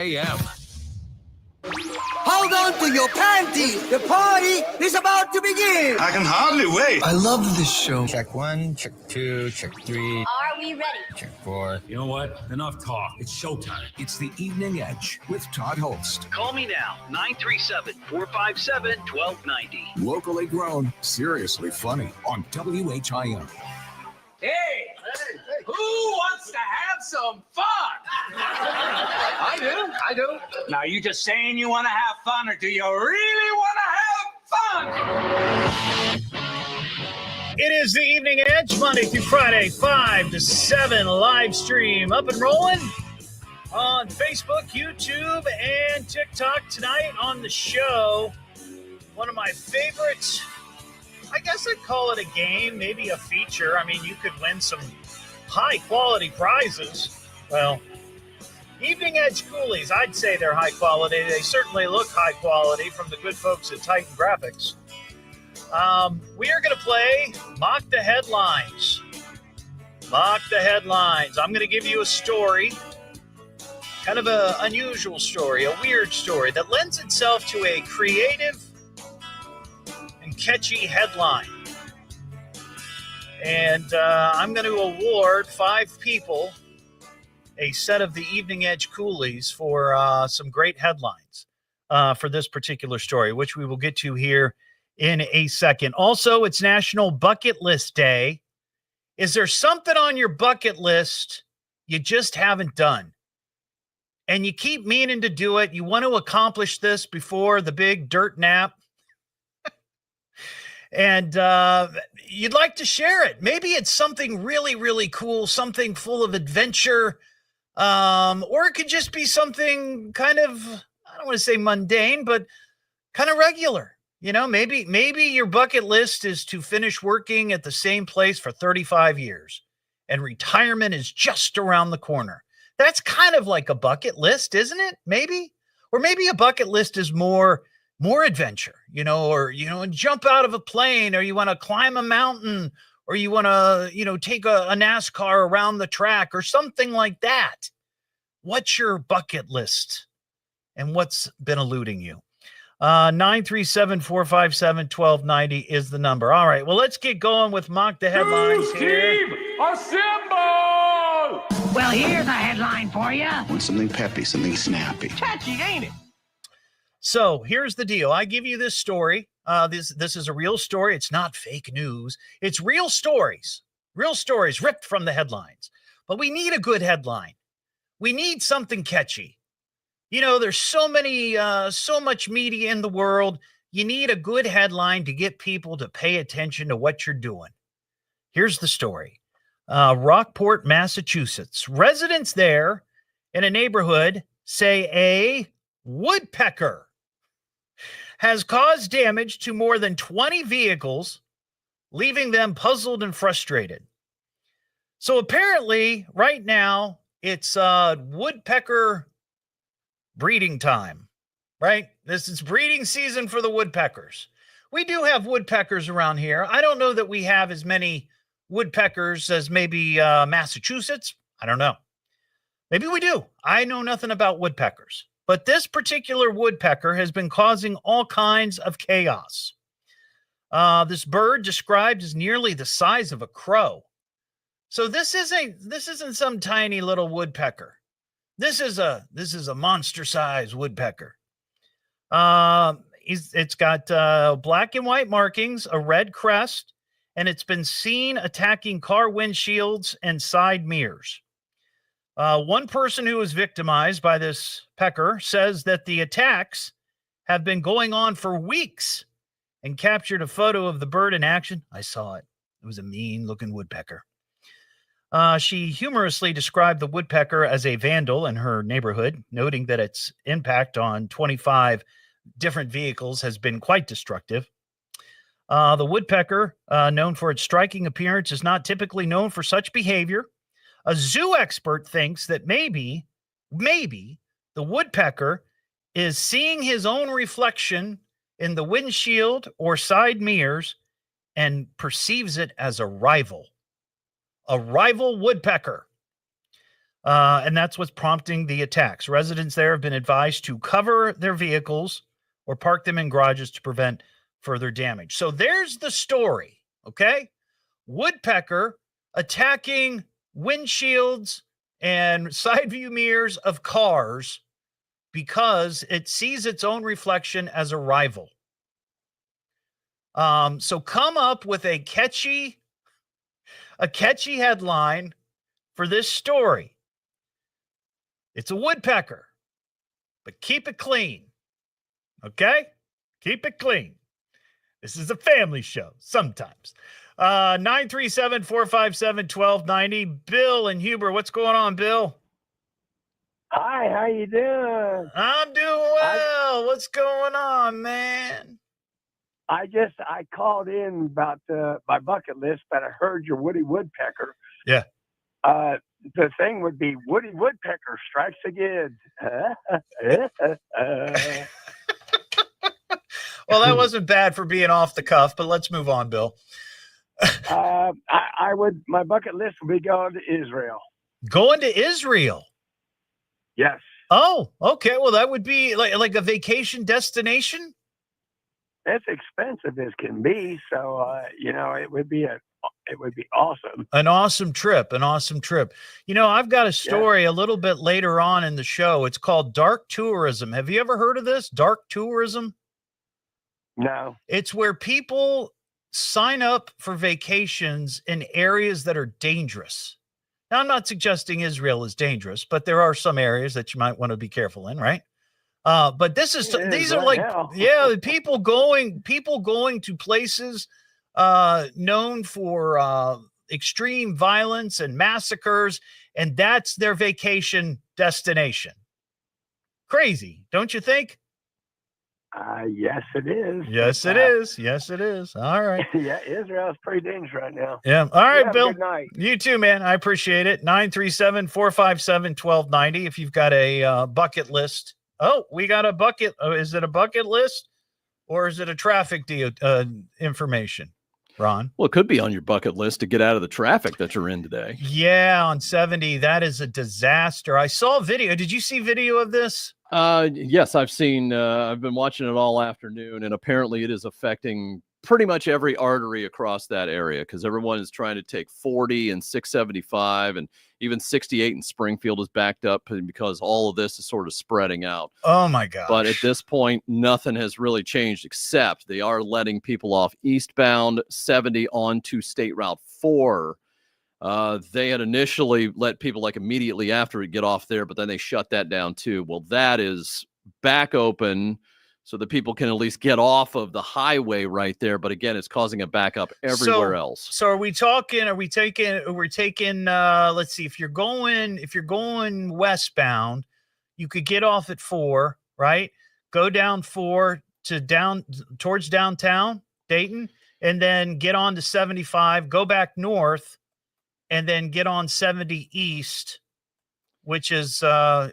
a.m. Hold on to your panties. The party is about to begin. I can hardly wait. I love this show. Check 1, check 2, check 3. Are we ready? Check 4. You know what? Enough talk. It's showtime. It's the Evening Edge with Todd Hollst. Call me now, 937-457-1290. Locally grown, seriously funny on WHIM. Hey, who wants to have some fun? I do. Now, you just saying you want to have fun, or do you really want to have fun? It is the Evening Edge, Monday through Friday, 5 to 7, live stream up and rolling on Facebook, YouTube, and TikTok. Tonight on the show, one of my favorites, I guess I'd call it a game, maybe a feature. I mean, you could win some high-quality prizes. Well, Evening Edge Coolies, I'd say they're high quality. They certainly look high quality from the good folks at Titan Graphics. We are going to play Mock the Headlines. Mock the Headlines. I'm going to give you a story, kind of an unusual story, a weird story that lends itself to a creative and catchy headline. And I'm going to award 5 people a set of the Evening Edge Coolies for some great headlines for this particular story, which we will get to here in a second. Also, it's National Bucket List Day. Is there something on your bucket list you just haven't done? And you keep meaning to do it. You want to accomplish this before the big dirt nap. And you'd like to share it. Maybe it's something really, really cool, something full of adventure. Or it could just be something kind of, I don't want to say mundane, but kind of regular. You know, maybe your bucket list is to finish working at the same place for 35 years and retirement is just around the corner. That's kind of like a bucket list, isn't it? Maybe, or maybe a bucket list is more adventure, or, jump out of a plane, or you want to climb a mountain, or you want to, take a NASCAR around the track or something like that. What's your bucket list and what's been eluding you? 937-457-1290 is the number. All right, well, let's get going with Mock the Headlines here. Team, assemble! Well, here's a headline for you. Want something peppy, something snappy. Catchy, ain't it? So here's the deal. I give you this story. This is a real story. It's not fake news. It's real stories ripped from the headlines. But we need a good headline. We need something catchy. There's so much media in the world. You need a good headline to get people to pay attention to what you're doing. Here's the story. Rockport, Massachusetts. Residents there in a neighborhood say a woodpecker has caused damage to more than 20 vehicles, leaving them puzzled and frustrated. So apparently, right now, it's woodpecker breeding time, right? This is breeding season for the woodpeckers. We do have woodpeckers around here. I don't know that we have as many woodpeckers as maybe Massachusetts. I don't know. Maybe we do. I know nothing about woodpeckers. But this particular woodpecker has been causing all kinds of chaos. This bird described as nearly the size of a crow. So this isn't some tiny little woodpecker. This is a monster-sized woodpecker. It's got black and white markings, a red crest, and it's been seen attacking car windshields and side mirrors. One person who was victimized by this pecker says that the attacks have been going on for weeks and captured a photo of the bird in action. I saw it. It was a mean-looking woodpecker. She humorously described the woodpecker as a vandal in her neighborhood, noting that its impact on 25 different vehicles has been quite destructive. The woodpecker, known for its striking appearance, is not typically known for such behavior. A zoo expert thinks that maybe the woodpecker is seeing his own reflection in the windshield or side mirrors and perceives it as a rival woodpecker. And that's what's prompting the attacks. Residents there have been advised to cover their vehicles or park them in garages to prevent further damage. So there's the story, okay? Woodpecker attacking windshields and side view mirrors of cars because it sees its own reflection as a rival. So come up with a catchy headline for this story. It's a woodpecker, but keep it clean. Okay? Keep it clean. This is a family show sometimes. 937-457-1290. Bill and Huber, what's going on, Bill? Hi, how you doing? I'm doing well. What's going on, man? I called in about my bucket list, but I heard your Woody Woodpecker. Yeah. The thing would be Woody Woodpecker strikes again. Well, that wasn't bad for being off the cuff, but let's move on, Bill. My bucket list would be going to Israel. Going to Israel? Yes. Oh, okay. Well, that would be like a vacation destination. It's expensive as can be, so it would be awesome. An awesome trip. I've got a story a little bit later on in the show. It's called dark tourism. Have you ever heard of this? Dark tourism? No. It's where people sign up for vacations in areas that are dangerous. Now, I'm not suggesting Israel is dangerous, but there are some areas that you might want to be careful in, right? But these are like, people going to places known for extreme violence and massacres, and that's their vacation destination. Crazy, don't you think? Yes, it is. Yes, it is. Yes, it is. All right. Yeah, Israel's pretty dangerous right now. Yeah. All right, Have Bill. a good night. You too, man. I appreciate it. 937-457-1290. If you've got a bucket list. Oh, we got a bucket. Oh, is it a bucket list or is it a traffic information, Ron? Well, it could be on your bucket list to get out of the traffic that you're in today. Yeah, on 70. That is a disaster. I saw a video. Did you see video of this? Yes, I've been watching it all afternoon, and apparently it is affecting pretty much every artery across that area because everyone is trying to take 40 and 675, and even 68 in Springfield is backed up because all of this is sort of spreading out. Oh my gosh. But at this point, nothing has really changed except they are letting people off eastbound 70 onto State Route 4. They had initially let people like immediately after it get off there, but then they shut that down too. Well, that is back open so that people can at least get off of the highway right there. But again, it's causing a backup everywhere else. So we're taking, let's see, if you're going westbound, you could get off at 4, right? Go down 4 to towards downtown Dayton, and then get on to 75, go back north, and then get on 70 east, which is, that's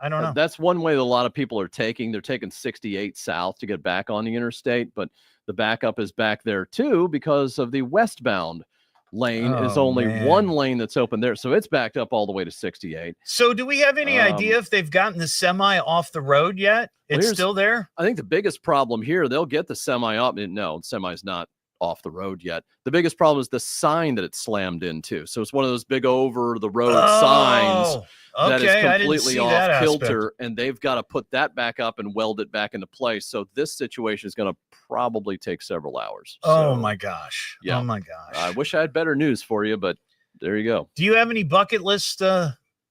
I don't know. That's one way that a lot of people are taking. They're taking 68 south to get back on the interstate, but the backup is back there too because of the westbound lane is only one lane that's open there. So it's backed up all the way to 68. So do we have any idea if they've gotten the semi off the road yet? It's still there? I think the biggest problem here, they'll get the semi up. No, the semi's not off the road yet. The biggest problem is the sign that it slammed into. So it's one of those big over the road signs that is completely off kilter, and they've got to put that back up and weld it back into place. So this situation is going to probably take several hours. Oh my gosh. Yeah. Oh my gosh. I wish I had better news for you, but there you go. Do you have any bucket list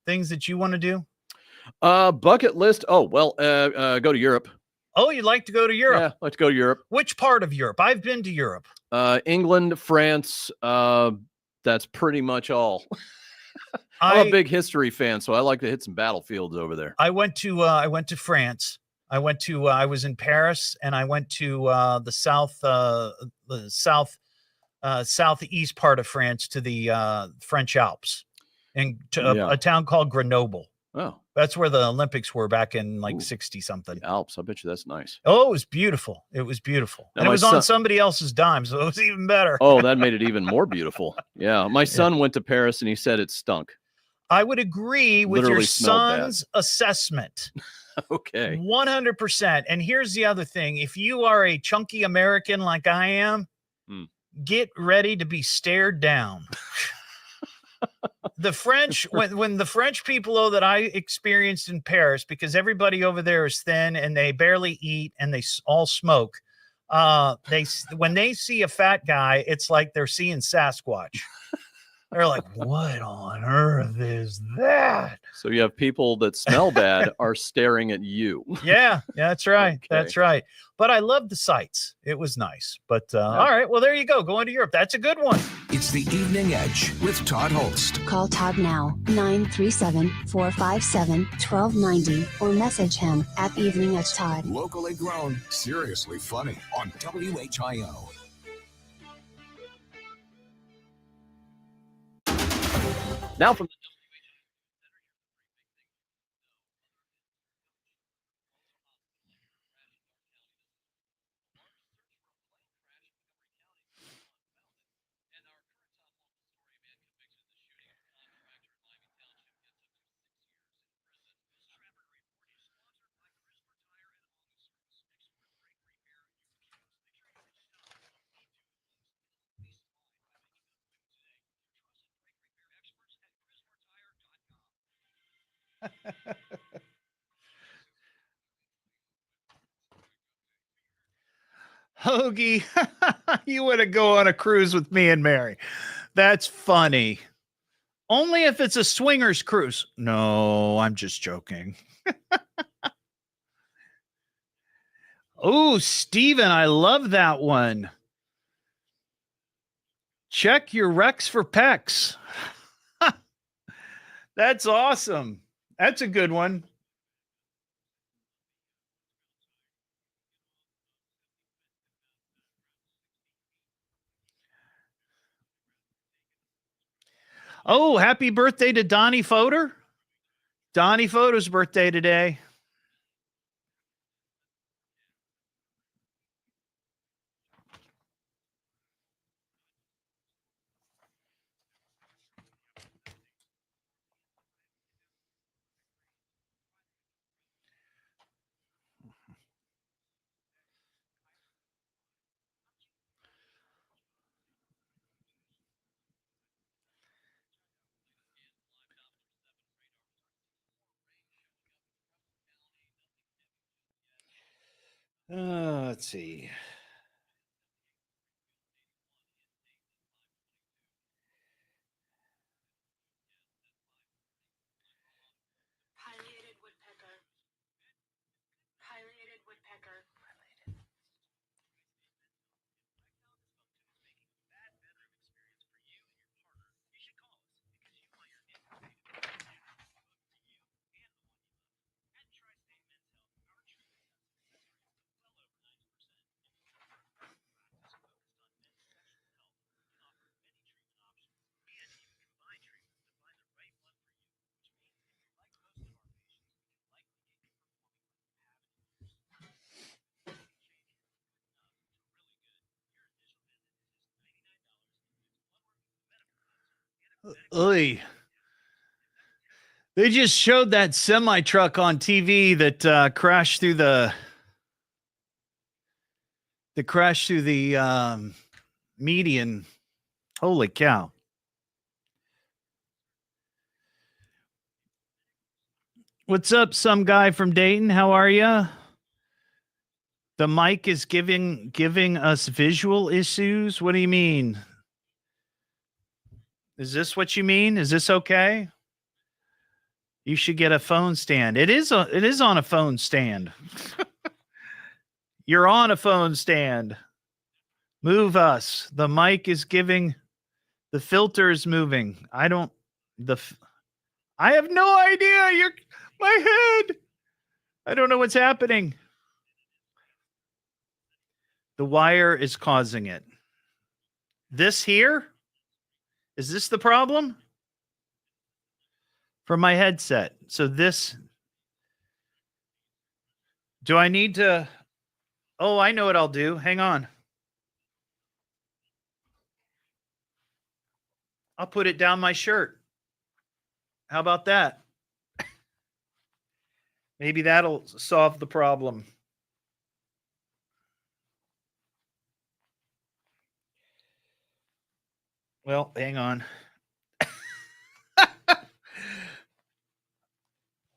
things that you want to do? Bucket list. Oh, well, go to Europe. Oh, you'd like to go to Europe? Yeah, I'd like to go to Europe. Which part of Europe? I've been to Europe. England, France. That's pretty much all. I'm a big history fan, so I like to hit some battlefields over there. I went to France. I was in Paris, and I went to the southeast part of France, to the French Alps, and to a town called Grenoble. Oh, that's where the Olympics were back in like 60 something. The Alps. I bet you that's nice. Oh, it was beautiful. It was beautiful. And it was on somebody else's dime, so it was even better. Oh, that made it even more beautiful. Yeah. My son went to Paris and he said it stunk. I would agree with your Literally smelled bad. son's assessment. Okay. 100%. And here's the other thing. If you are a chunky American like I am, get ready to be stared down. The French, when the French people that I experienced in Paris, because everybody over there is thin and they barely eat and they all smoke. When they see a fat guy, it's like they're seeing Sasquatch. They're like, what on earth is that? So you have people that smell bad are staring at you. Yeah, that's right. Okay. That's right. But I love the sights. It was nice. But all right, well, there you go. Going to Europe. That's a good one. It's the Evening Edge with Todd Hollst. Call Todd now, 937-457-1290, or message him at Evening Edge Todd. Locally grown, seriously funny on WHIO. Now from the Hoagie, you want to go on a cruise with me and Mary. That's funny. Only if it's a swingers cruise. No, I'm just joking. Oh, Steven, I love that one. Check your Rex for pecs. That's awesome. That's a good one. Oh, happy birthday to Donnie Fodor. Donnie Fodor's birthday today. Let's see. Pileated woodpecker. Pileated woodpecker. Oy. They just showed that semi truck on TV that crashed through the median. Holy cow. What's up, some guy from Dayton? How are you? The mic is giving us visual issues. What do you mean? Is this what you mean? Is this okay? You should get a phone stand. It is on a phone stand. You're on a phone stand. Move us. The mic is giving. The filter is moving. I have no idea. My head. I don't know what's happening. The wire is causing it. This here? Is this the problem? For my headset. So this. Do I need to? Oh, I know what I'll do. Hang on. I'll put it down my shirt. How about that? Maybe that'll solve the problem. Well, hang on.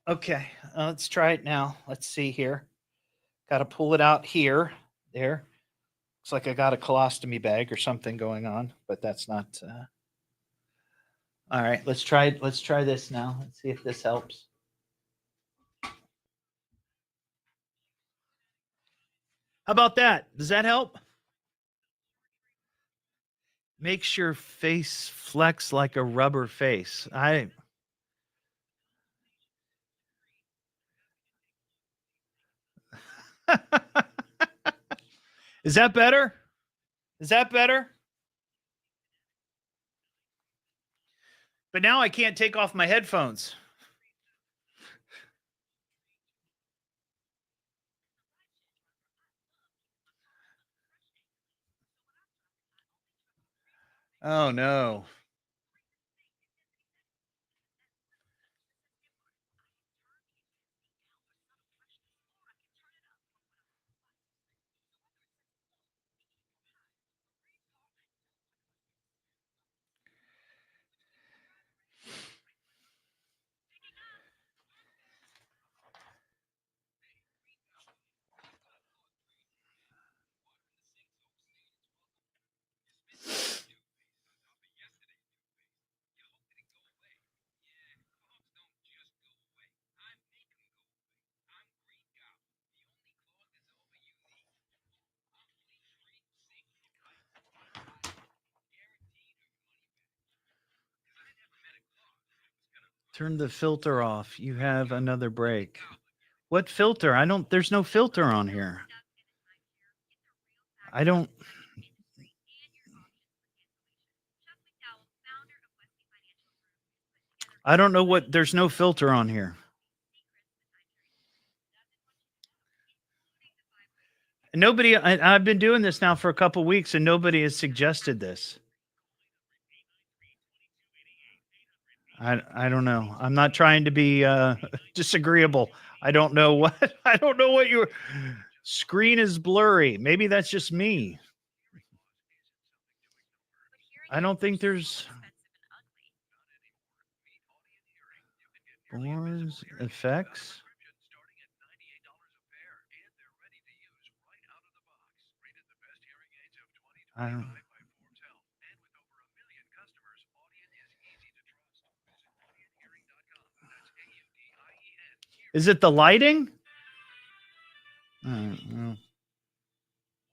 Okay, let's try it now. Let's see here. Got to pull it out here. There. Looks like I got a colostomy bag or something going on, but that's not. All right, let's try this now. Let's see if this helps. How about that? Does that help? Makes your face flex like a rubber face. Is that better? Is that better? But now I can't take off my headphones. Oh, no. Turn the filter off. You have another break. What filter? There's no filter on here. I don't know there's no filter on here. Nobody, I've been doing this now for a couple weeks and nobody has suggested this. I don't know. I'm not trying to be disagreeable. I don't know what your screen is blurry. Maybe that's just me. I don't think there's effects. I don't. Is it the lighting? I don't know.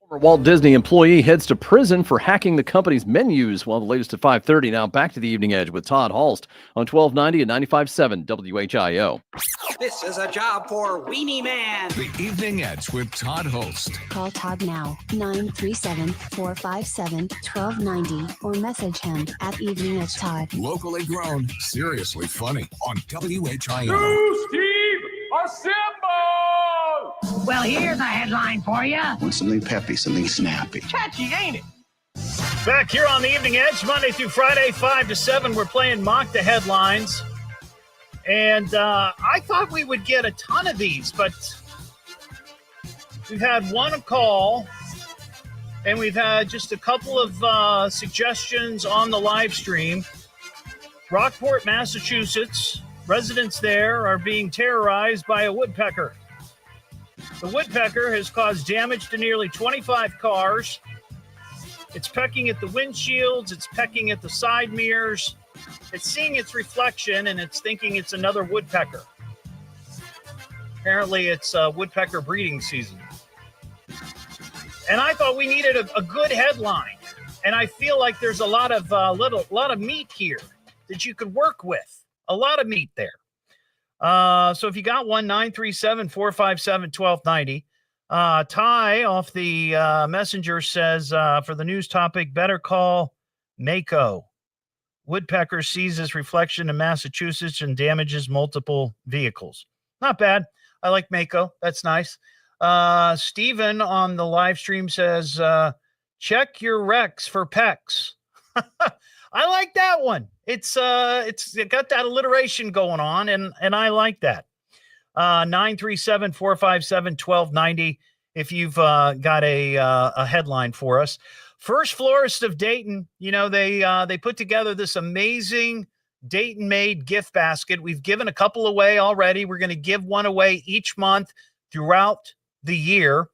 Former Walt Disney employee heads to prison for hacking the company's menus. Well, the latest at 5:30. Now back to the Evening Edge with Todd Hollst on 1290 and 95.7 WHIO. This is a job for Weenie Man. The Evening Edge with Todd Hollst. Call Todd now, 937-457-1290, or message him at Evening Edge Todd. Locally grown, seriously funny on WHIO. New Steve, assemble! Well, here's a headline for you. Want something peppy, something snappy. Catchy, ain't it? Back here on the Evening Edge, Monday through Friday, 5 to 7, we're playing Mock the Headlines. And I thought we would get a ton of these, but we've had one call, and we've had just a couple of suggestions on the live stream. Rockport, Massachusetts, residents there are being terrorized by a woodpecker. The woodpecker has caused damage to nearly 25 cars. It's pecking at the windshields. It's pecking at the side mirrors. It's seeing its reflection, and it's thinking it's another woodpecker. Apparently, it's woodpecker breeding season. And I thought we needed a good headline. And I feel like there's a lot of meat here that you could work with. A lot of meat there. So if you got one, 937-457-1290. Ty off the messenger says, for the news topic, better call Mako. Woodpecker sees his reflection in Massachusetts and damages multiple vehicles. Not bad. I like Mako. That's nice. Steven on the live stream says, check your Rex for pecs. I like that one. It's got that alliteration going on, and I like that. 937-457-1290 if you've got a headline for us. First Florist of Dayton, they put together this amazing Dayton-made gift basket. We've given a couple away already. We're going to give one away each month throughout the year.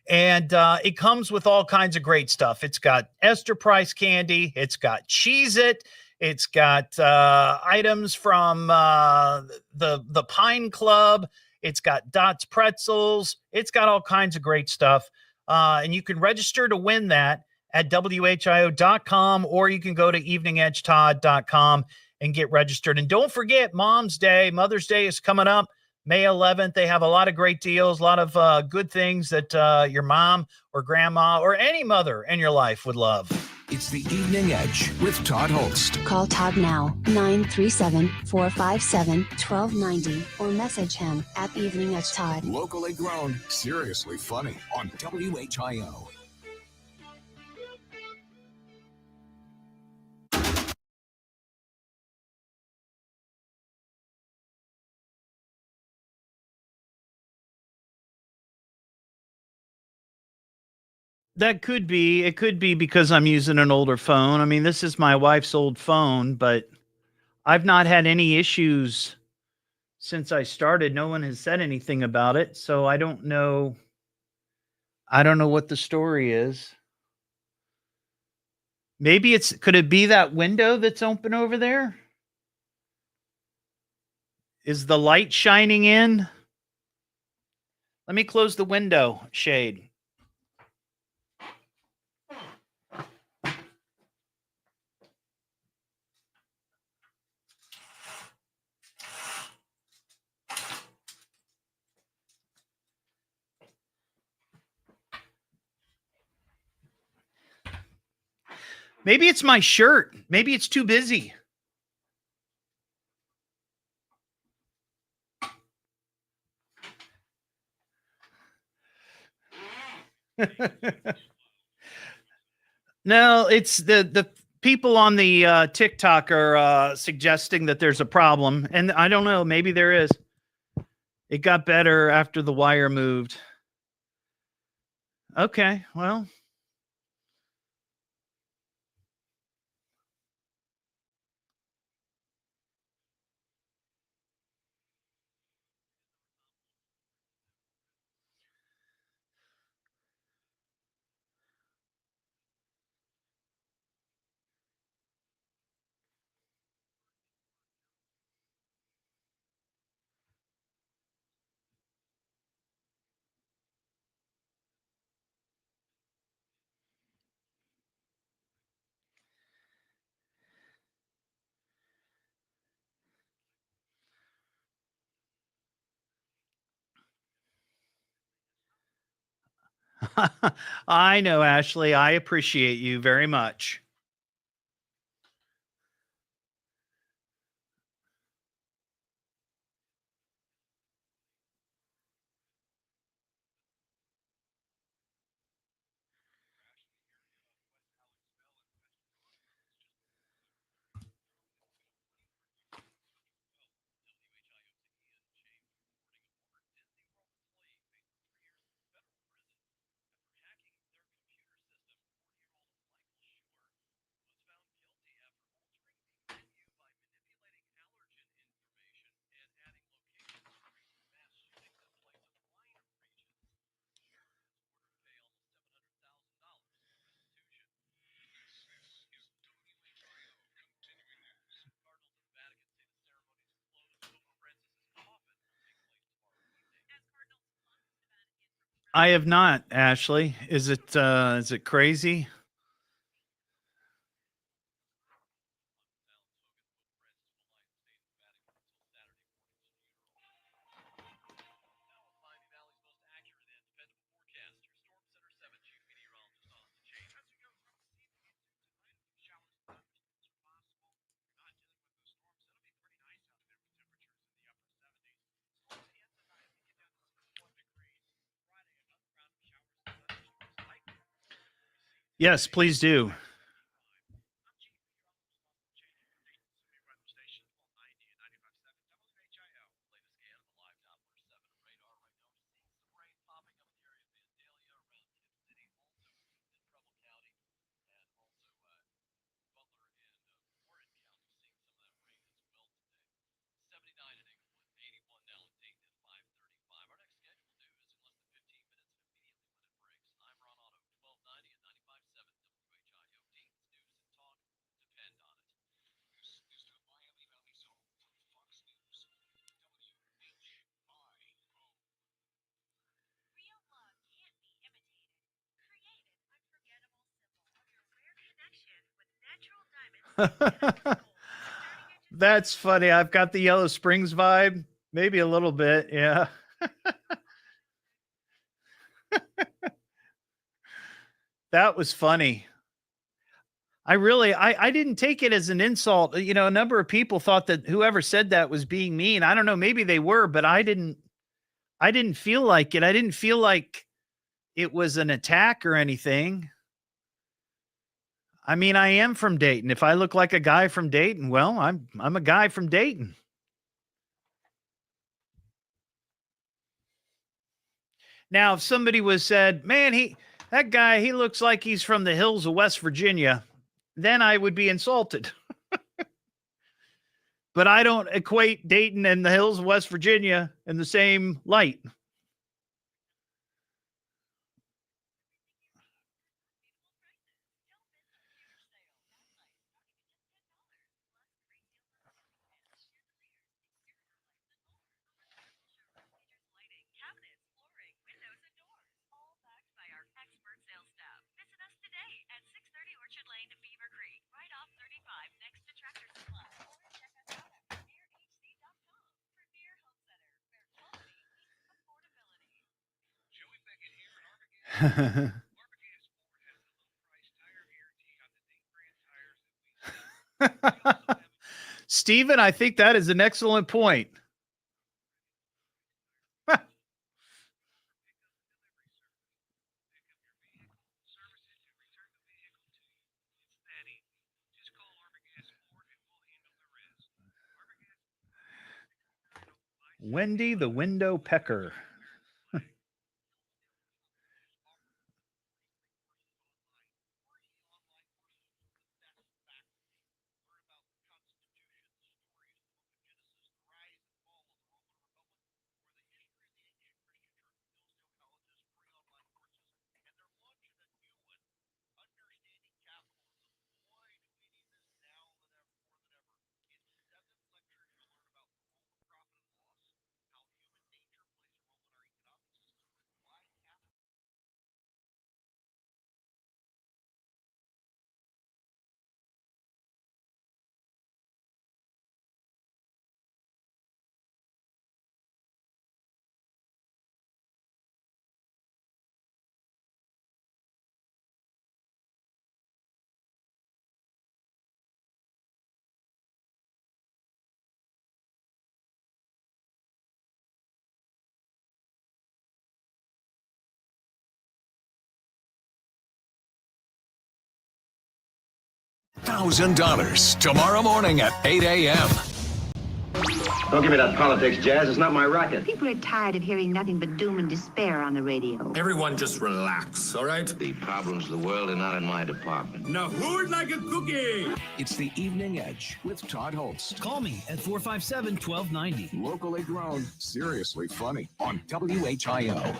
And it comes with all kinds of great stuff. It's got Esther Price candy. It's got Cheez-It. It's got items from the Pine Club. It's got Dots Pretzels. It's got all kinds of great stuff. And you can register to win that at WHIO.com, or you can go to eveningedgetodd.com and get registered. And don't forget, Mom's Day, Mother's Day is coming up. May 11th, they have a lot of great deals, a lot of good things that your mom or grandma or any mother in your life would love. It's the Evening Edge with Todd Hollst. Call Todd now, 937-457-1290, or message him at Evening Edge Todd. Locally grown, seriously funny on WHIO. It could be because I'm using an older phone. I mean, this is my wife's old phone, but I've not had any issues since I started. No one has said anything about it, so I don't know. I don't know what the story is. Maybe could it be that window that's open over there? Is the light shining in? Let me close the window shade. Maybe it's my shirt. Maybe it's too busy. No, it's the people on the TikTok are suggesting that there's a problem, and I don't know. Maybe there is. It got better after the wire moved. Okay, well. I know, Ashley. I appreciate you very much. I have not, Ashley. Is it crazy? Yes, please do. That's funny. I've got the Yellow Springs vibe. Maybe a little bit. Yeah. That was funny. I didn't take it as an insult. You know, a number of people thought that whoever said that was being mean. I don't know. Maybe they were, but I didn't feel like it. I didn't feel like it was an attack or anything. I mean, I am from Dayton. If I look like a guy from Dayton, well, I'm a guy from Dayton. Now, if somebody was said, man, that guy, he looks like he's from the hills of West Virginia, then I would be insulted. But I don't equate Dayton and the hills of West Virginia in the same light. Stephen, I think that is an excellent point. Wendy the Window Pecker. $1,000 tomorrow morning at 8 a.m. Don't give me that politics, Jazz. It's not my racket. People are tired of hearing nothing but doom and despair on the radio. Everyone just relax, all right? The problems of the world are not in my department. Now, who'd like a cookie? It's the Evening Edge with Todd Hollst. Call me at 457-1290. Locally grown, seriously funny on WHIO.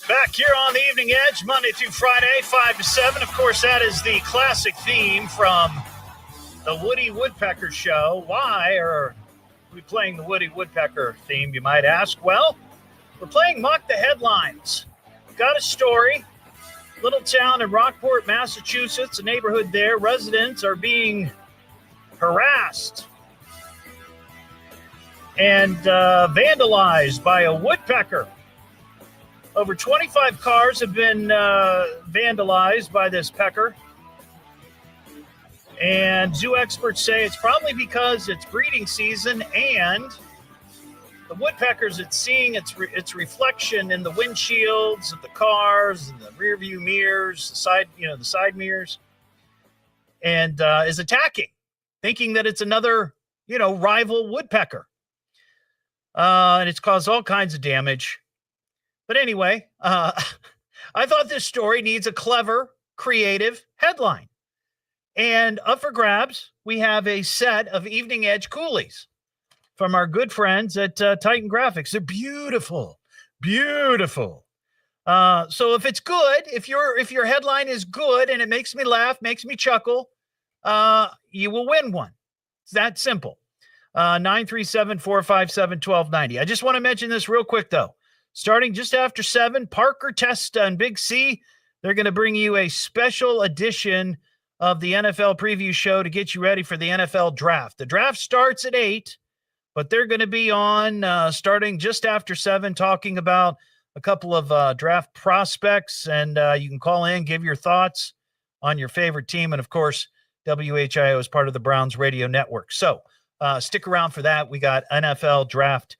Back here on the Evening Edge, Monday through Friday, 5 to 7. Of course, that is the classic theme from the Woody Woodpecker Show. Why are we playing the Woody Woodpecker theme, you might ask? Well, we're playing Mock the Headlines. We've got a story. Little town in Rockport, Massachusetts, a neighborhood there. Residents are being harassed and vandalized by a woodpecker. Over 25 cars have been vandalized by this pecker. And zoo experts say it's probably because it's breeding season and the woodpeckers, it's seeing its reflection in the windshields of the cars and the rear view mirrors, the side mirrors, and is attacking, thinking that it's another, rival woodpecker. And it's caused all kinds of damage. But anyway, I thought this story needs a clever, creative headline. And up for grabs, we have a set of Evening Edge coolies from our good friends at Titan Graphics. They're beautiful, beautiful. So if it's good, if your headline is good and it makes me laugh, makes me chuckle, you will win one. It's that simple. 937-457-1290. I just want to mention this real quick, though. Starting just after 7, Parker, Testa, and Big C, they're going to bring you a special edition of the NFL preview show to get you ready for the NFL draft. The draft starts at 8, but they're going to be on starting just after 7, talking about a couple of draft prospects, and you can call in, give your thoughts on your favorite team, and of course, WHIO is part of the Browns radio network. So stick around for that. We got NFL draft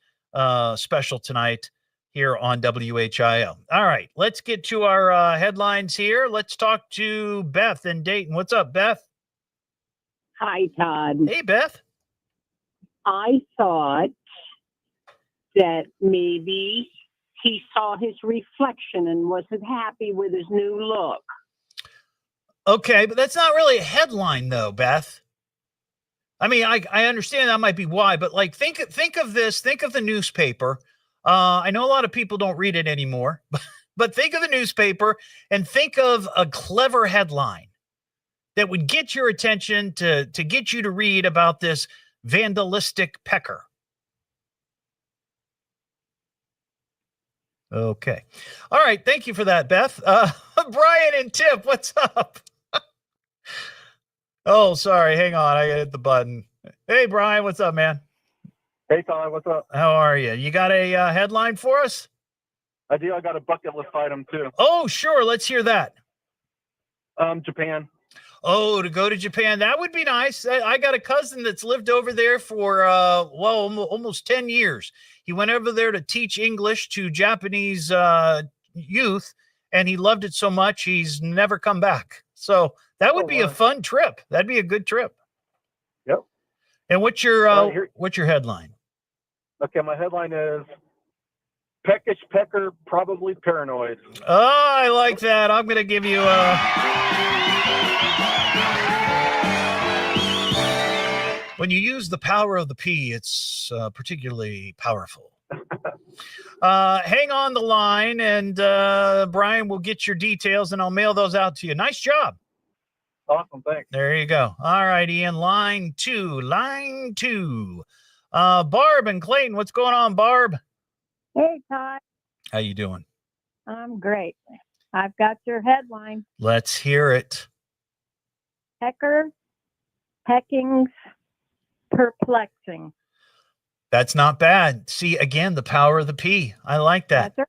special tonight here on WHIO. All right, let's get to our headlines here. Let's talk to Beth in Dayton. What's up, Beth? Hi, Todd. Hey, Beth. I thought that maybe he saw his reflection and wasn't happy with his new look. Okay, but that's not really a headline, though, Beth. I mean, I understand that might be why, but like think of this. Think of the newspaper. I know a lot of people don't read it anymore, but think of the newspaper and think of a clever headline that would get your attention to get you to read about this vandalistic pecker. Okay. All right. Thank you for that, Beth. Brian and Tip, what's up? Oh, sorry. Hang on. I gotta hit the button. Hey, Brian, what's up, man? Hey, Todd, what's up? How are you? You got a headline for us? I do. I got a bucket list item, too. Oh, sure. Let's hear that. Japan. Oh, to go to Japan. That would be nice. I got a cousin that's lived over there for, almost 10 years. He went over there to teach English to Japanese youth, and he loved it so much he's never come back. So that would be a fun trip. That'd be a good trip. Yep. And what's your headline? Okay, my headline is Peckish Pecker Probably Paranoid. Oh, I like that. I'm going to give you when you use the power of the P, it's particularly powerful. Hang on the line, and Brian will get your details, and I'll mail those out to you. Nice job. Awesome, thanks. There you go. All right, Ian, line two. Barb and Clayton, what's going on, Barb? Hey, Todd. How you doing? I'm great. I've got your headline. Let's hear it. Pecking's perplexing. That's not bad. See, again, the power of the P. I like that. That's right.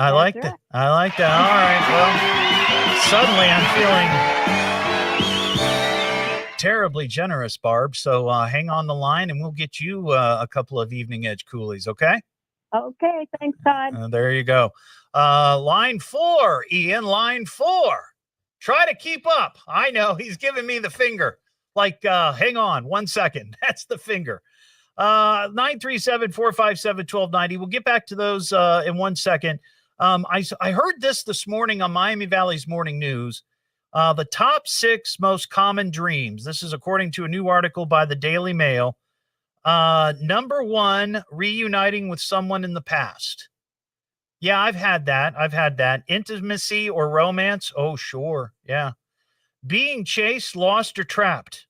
I like that. I like that. All right. Well, suddenly I'm feeling terribly generous, Barb. So hang on the line and we'll get you a couple of evening edge coolies. Okay. Okay. Thanks, Todd. There you go. Line 4, Ian, line 4. Try to keep up. I know he's giving me the finger. Like, hang on 1 second. That's the finger. 937-457-1290. We'll get back to those in 1 second. I heard this morning on Miami Valley's Morning News. The top 6 most common dreams. This is according to a new article by the Daily Mail. Number 1, reuniting with someone in the past. Yeah, I've had that. Intimacy or romance. Oh, sure. Yeah. Being chased, lost, or trapped.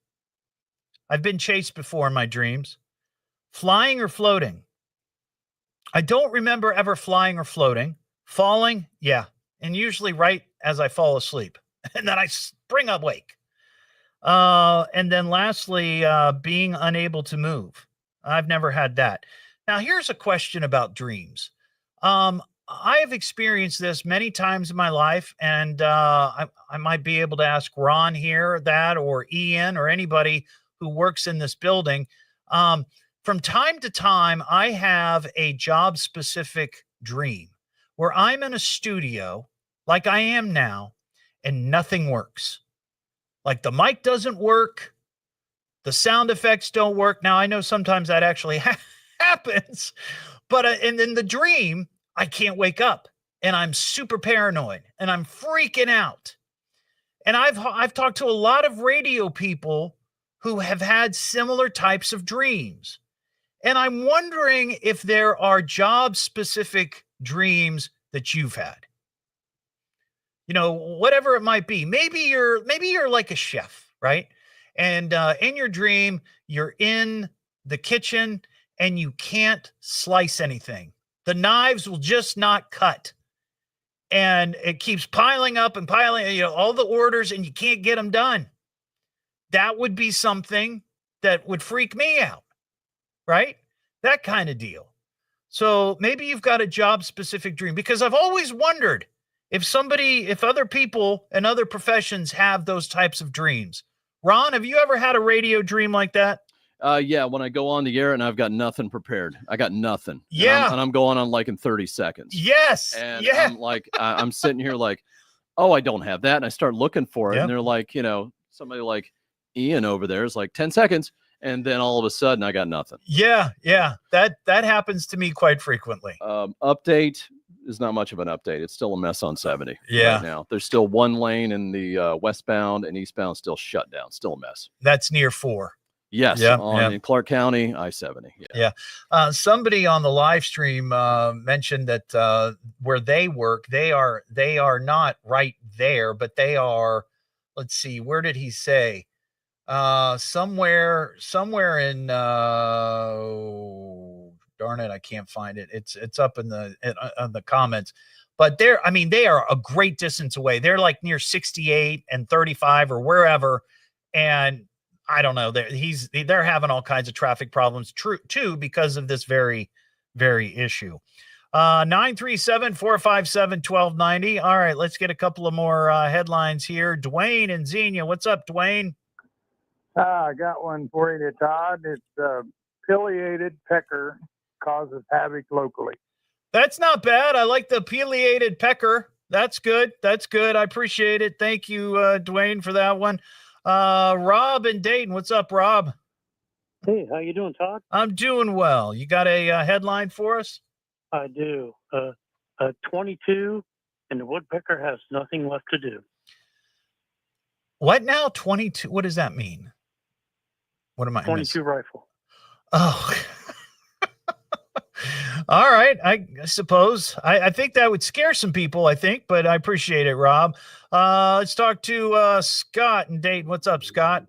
I've been chased before in my dreams. Flying or floating. I don't remember ever flying or floating. Falling, yeah. And usually right as I fall asleep. And then I spring awake. And then lastly, being unable to move. I've never had that. Now, here's a question about dreams. I have experienced this many times in my life, and I might be able to ask Ron here that, or Ian, or anybody who works in this building. From time to time, I have a job-specific dream where I'm in a studio like I am now, and nothing works. Like the mic doesn't work, the sound effects don't work. Now, I know sometimes that actually happens, but and in the dream, I can't wake up, and I'm super paranoid, and I'm freaking out. And I've talked to a lot of radio people who have had similar types of dreams. And I'm wondering if there are job-specific dreams that you've had. You know, whatever it might be. Maybe you're like a chef, right? And in your dream, you're in the kitchen and you can't slice anything. The knives will just not cut. And it keeps piling up and piling, all the orders, and you can't get them done. That would be something that would freak me out, right? That kind of deal. So maybe you've got a job-specific dream, because I've always wondered if other people and other professions have those types of dreams. Ron, have you ever had a radio dream like that? Yeah, when I go on the air and I've got nothing prepared. I got nothing. Yeah. And I'm going on like in 30 seconds. Yes. And yeah. I'm like, I'm sitting here like, oh, I don't have that. And I start looking for it. Yep. And they're like, somebody like Ian over there is like 10 seconds. And then all of a sudden I got nothing. Yeah. That happens to me quite frequently. Update is not much of an update. It's still a mess on 70 right now. There's still one lane in the westbound and eastbound still shut down. Still a mess. That's near 4. Yes, in Clark County, I-70. Yeah. Somebody on the live stream mentioned that where they work, they are not right there, but they are. Let's see, where did he say? Somewhere in. Darn it, I can't find it. It's up in the comments. But they are a great distance away. They're like near 68 and 35 or wherever, and I don't know. They're having all kinds of traffic problems too because of this very, very issue. 937-457-1290. All right, let's get a couple of more headlines here. Dwayne and Xenia. What's up, Dwayne? I got one for you, Todd. It's pileated pecker causes havoc locally. That's not bad. I like the pileated pecker. That's good. I appreciate it. Thank you, Dwayne, for that one. Rob and Dayton. What's up, Rob? Hey, how you doing, Todd? I'm doing well. You got a headline for us? I do. 22 and the woodpecker has nothing left to do. What now? 22? What does that mean? What am I? 22 rifle. Oh. All right. I suppose. I think that would scare some people, but I appreciate it, Rob. Let's talk to Scott and Dayton. What's up, Scott?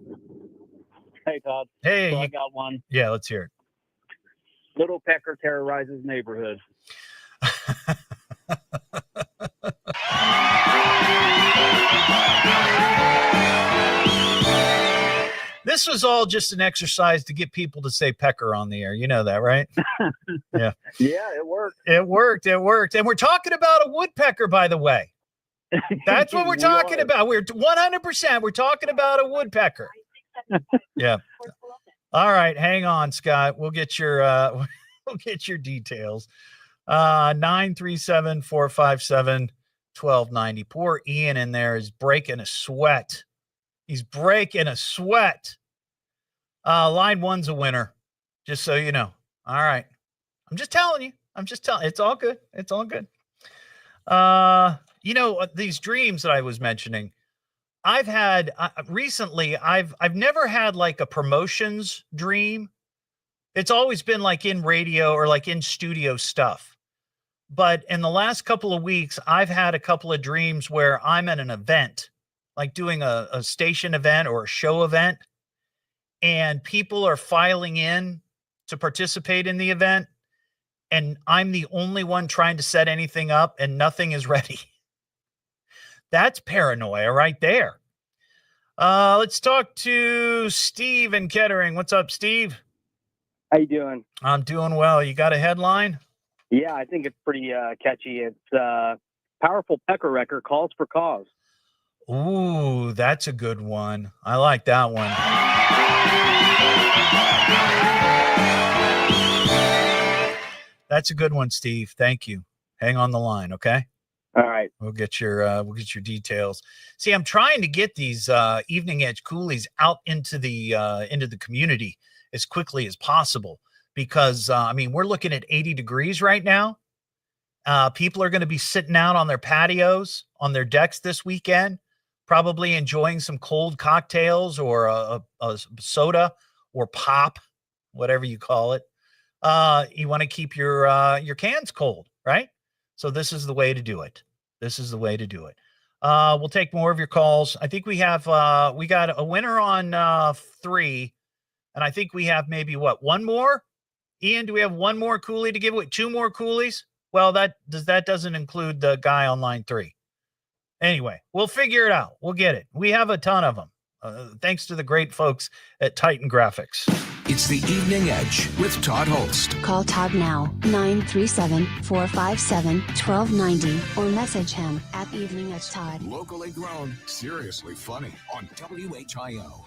Hey, Todd. Hey. So I got one. Yeah, let's hear it. Little pecker terrorizes neighborhood. This was all just an exercise to get people to say pecker on the air. You know that, right? Yeah. Yeah, it worked. It worked. And we're talking about a woodpecker, by the way. That's what we're talking about. We're 100%. We're talking about a woodpecker. Yeah. All right. Hang on, Scott. We'll get your details. 937-457-1290. Poor Ian in there is breaking a sweat. He's breaking a sweat. Line 1's a winner, just so you know. All right. I'm just telling you. It's all good. It's all good. These dreams that I was mentioning, I've had recently, I've never had like a promotions dream. It's always been like in radio or like in studio stuff. But in the last couple of weeks, I've had a couple of dreams where I'm at an event, like doing a station event or a show event, and people are filing in to participate in the event, and I'm the only one trying to set anything up and nothing is ready. That's paranoia right there. Let's talk to Steve in Kettering. What's up, Steve? How you doing? I'm doing well. You got a headline? Yeah, I think it's pretty catchy. It's powerful pecker wrecker calls for cause. Ooh, that's a good one. I like that one. That's a good one, Steve. Thank you. Hang on the line, okay? All right. We'll get your details. See, I'm trying to get these evening edge coolies out into the community as quickly as possible because we're looking at 80 degrees right now. People are going to be sitting out on their patios, on their decks this weekend, probably enjoying some cold cocktails or a soda or pop, whatever you call it. You want to keep your cans cold, right? So this is the way to do it. We'll take more of your calls. I think we got a winner on 3, and I think we have maybe one more. Ian, do we have one more coolie to give away? 2 more coolies? Well, that doesn't include the guy on line 3. Anyway, we'll figure it out. We'll get it. We have a ton of them. Thanks to the great folks at Titan Graphics. It's the Evening Edge with Todd Hollst. Call Todd now, 937-457-1290, or message him at Evening Edge Todd. Locally grown, seriously funny on WHIO.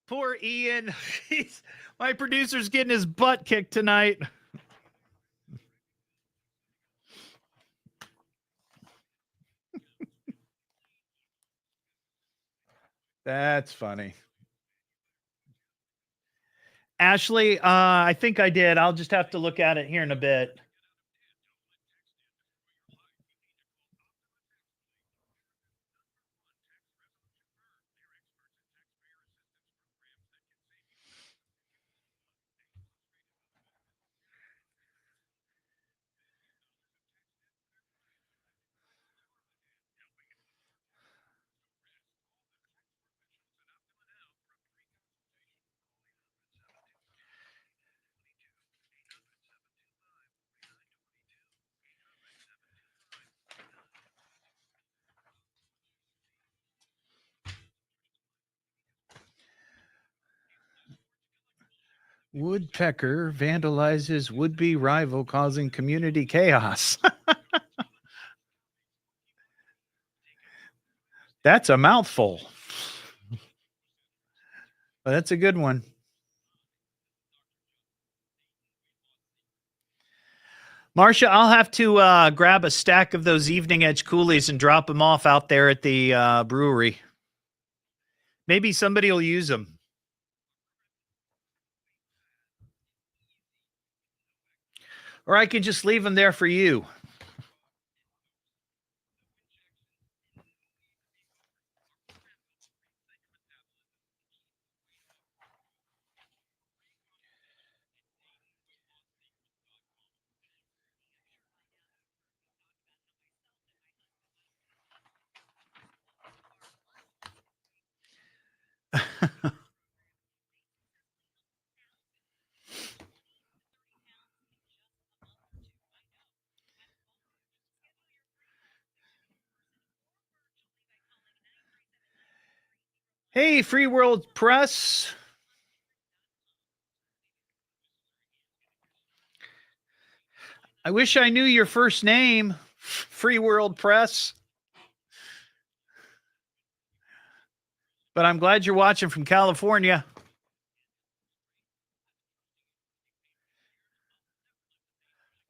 Poor Ian. My producer's getting his butt kicked tonight. That's funny. Ashley, I think I did. I'll just have to look at it here in a bit. Woodpecker vandalizes would-be rival, causing community chaos. That's a mouthful. But that's a good one. Marcia, I'll have to grab a stack of those Evening Edge Coolies and drop them off out there at the brewery. Maybe somebody will use them. Or I could just leave them there for you. Hey, Free World Press. I wish I knew your first name, Free World Press. But I'm glad you're watching from California.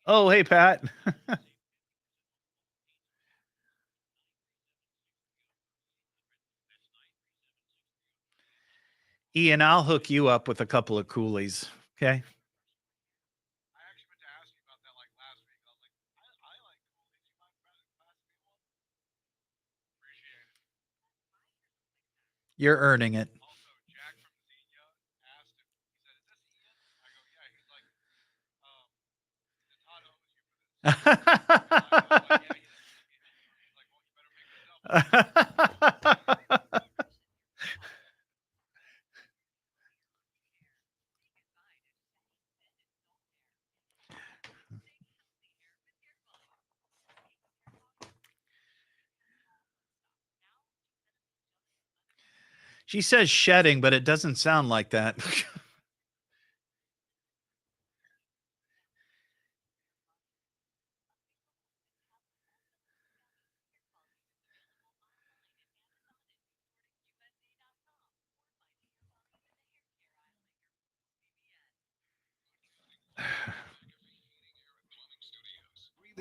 Oh, hey, Pat. Ian, I'll hook you up with a couple of coolies, okay? You're earning it. She says shedding, but it doesn't sound like that.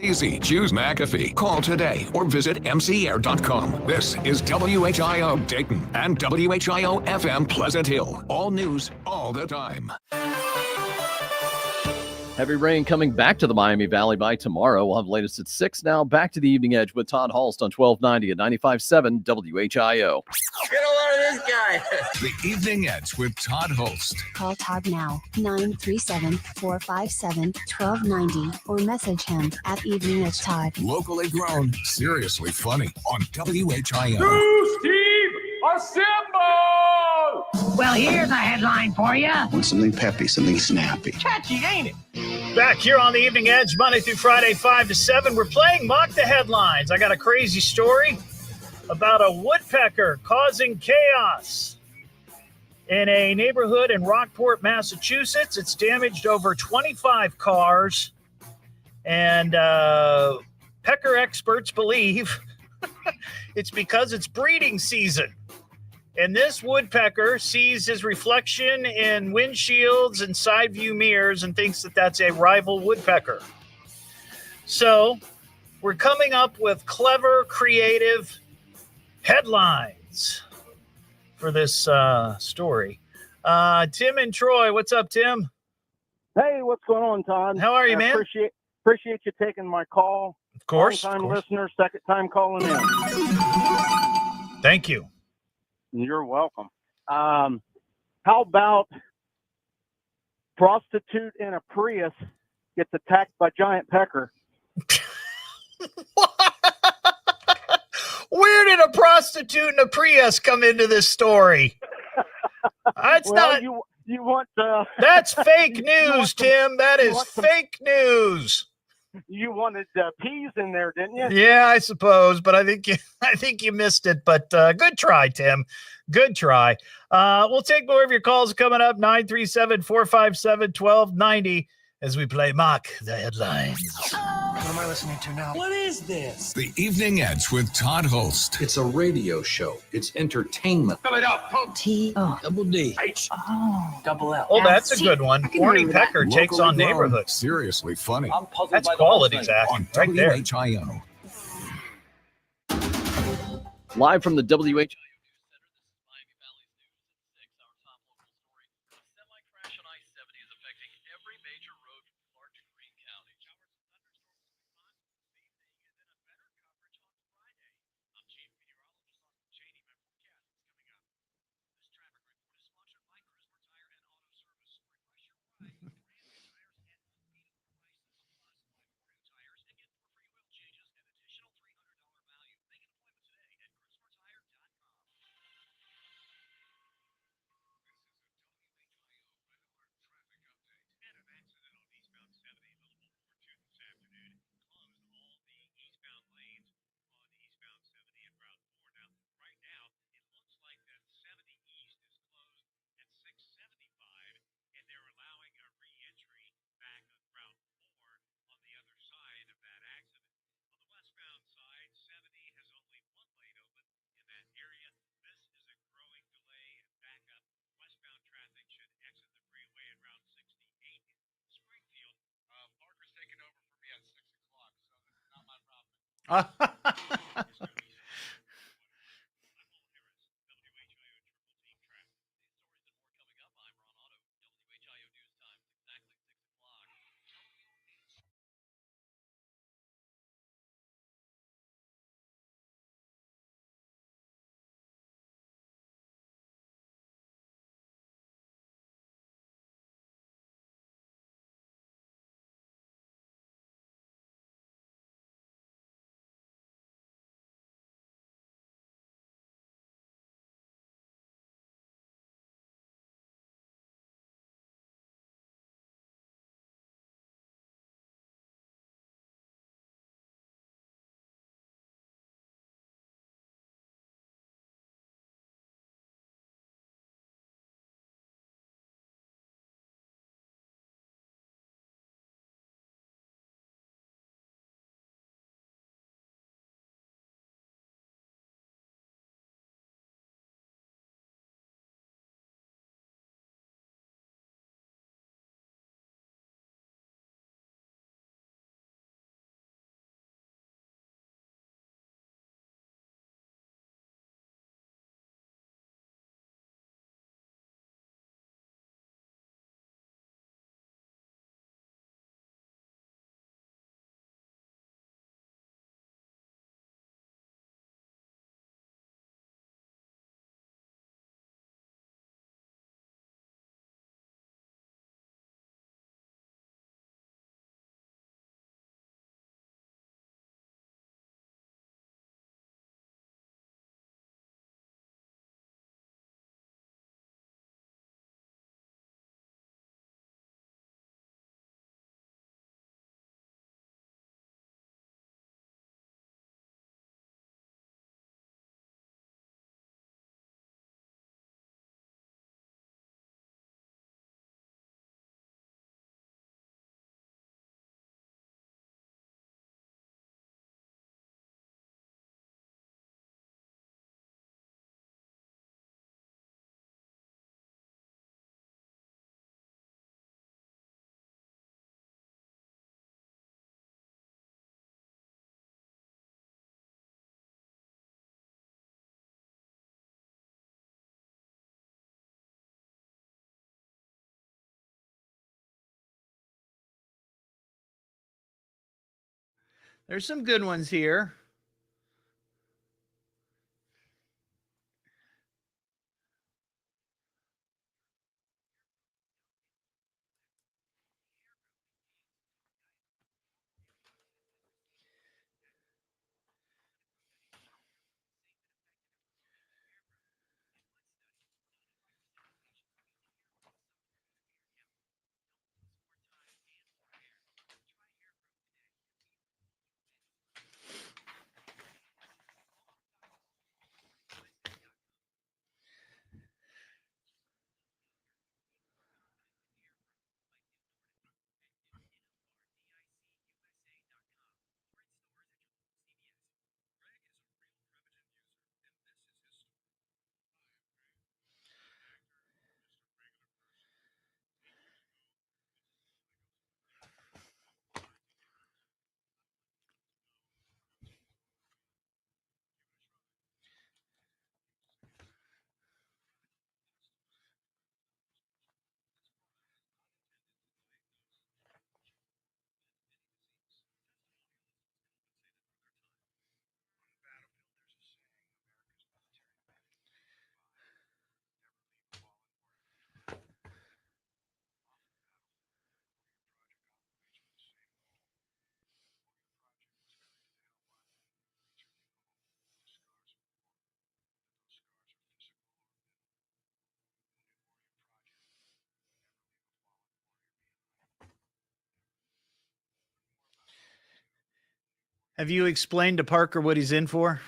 Easy. Choose McAfee. Call today or visit mcair.com. This is WHIO Dayton and WHIO FM Pleasant Hill. All news, all the time. Heavy rain coming back to the Miami Valley by tomorrow. We'll have the latest at 6 now. Back to the Evening Edge with Todd Hollst on 1290 at 95.7 WHIO. Get a load of this guy. The Evening Edge with Todd Hollst. Call Todd now, 937-457-1290, or message him at Evening Edge Todd. Locally grown, seriously funny on WHIO. To Steve, assemble! Well, here's a headline for you. Want something peppy, something snappy. Catchy, ain't it? Back here on the Evening Edge, Monday through Friday, 5 to 7. We're playing Mock the Headlines. I got a crazy story about a woodpecker causing chaos in a neighborhood in Rockport, Massachusetts. It's damaged over 25 cars, and pecker experts believe it's because it's breeding season. And this woodpecker sees his reflection in windshields and side view mirrors and thinks that that's a rival woodpecker. So we're coming up with clever, creative headlines for this story. Tim and Troy, what's up, Tim? Hey, what's going on, Todd? How are you, man? Appreciate you taking my call. Of course. Long-time listener, second time calling in. Thank you. You're welcome. How about prostitute in a Prius gets attacked by giant pecker? Where did a prostitute in a Prius come into this story? That's well, not. You want? That's fake news, Tim. That is fake news. You wanted peas in there, didn't you? Yeah, I suppose, but I think you missed it. But good try, Tim. Good try. We'll take more of your calls coming up, 937-457-1290, as we play Mock the Headlines. What am I listening to now? What is this? The Evening Edge with Todd Hollst. It's a radio show. It's entertainment. Fill it up. T-O. Double D. H. Oh. Double L. Oh, that's a good one. Warnie remember that. Pecker takes on Locally grown, neighborhoods. Seriously funny. I'm puzzled That's by the whole quality, thing. Zach. On Right there. WHIO. Live from the WHIO There's some good ones here. Have you explained to Parker what he's in for?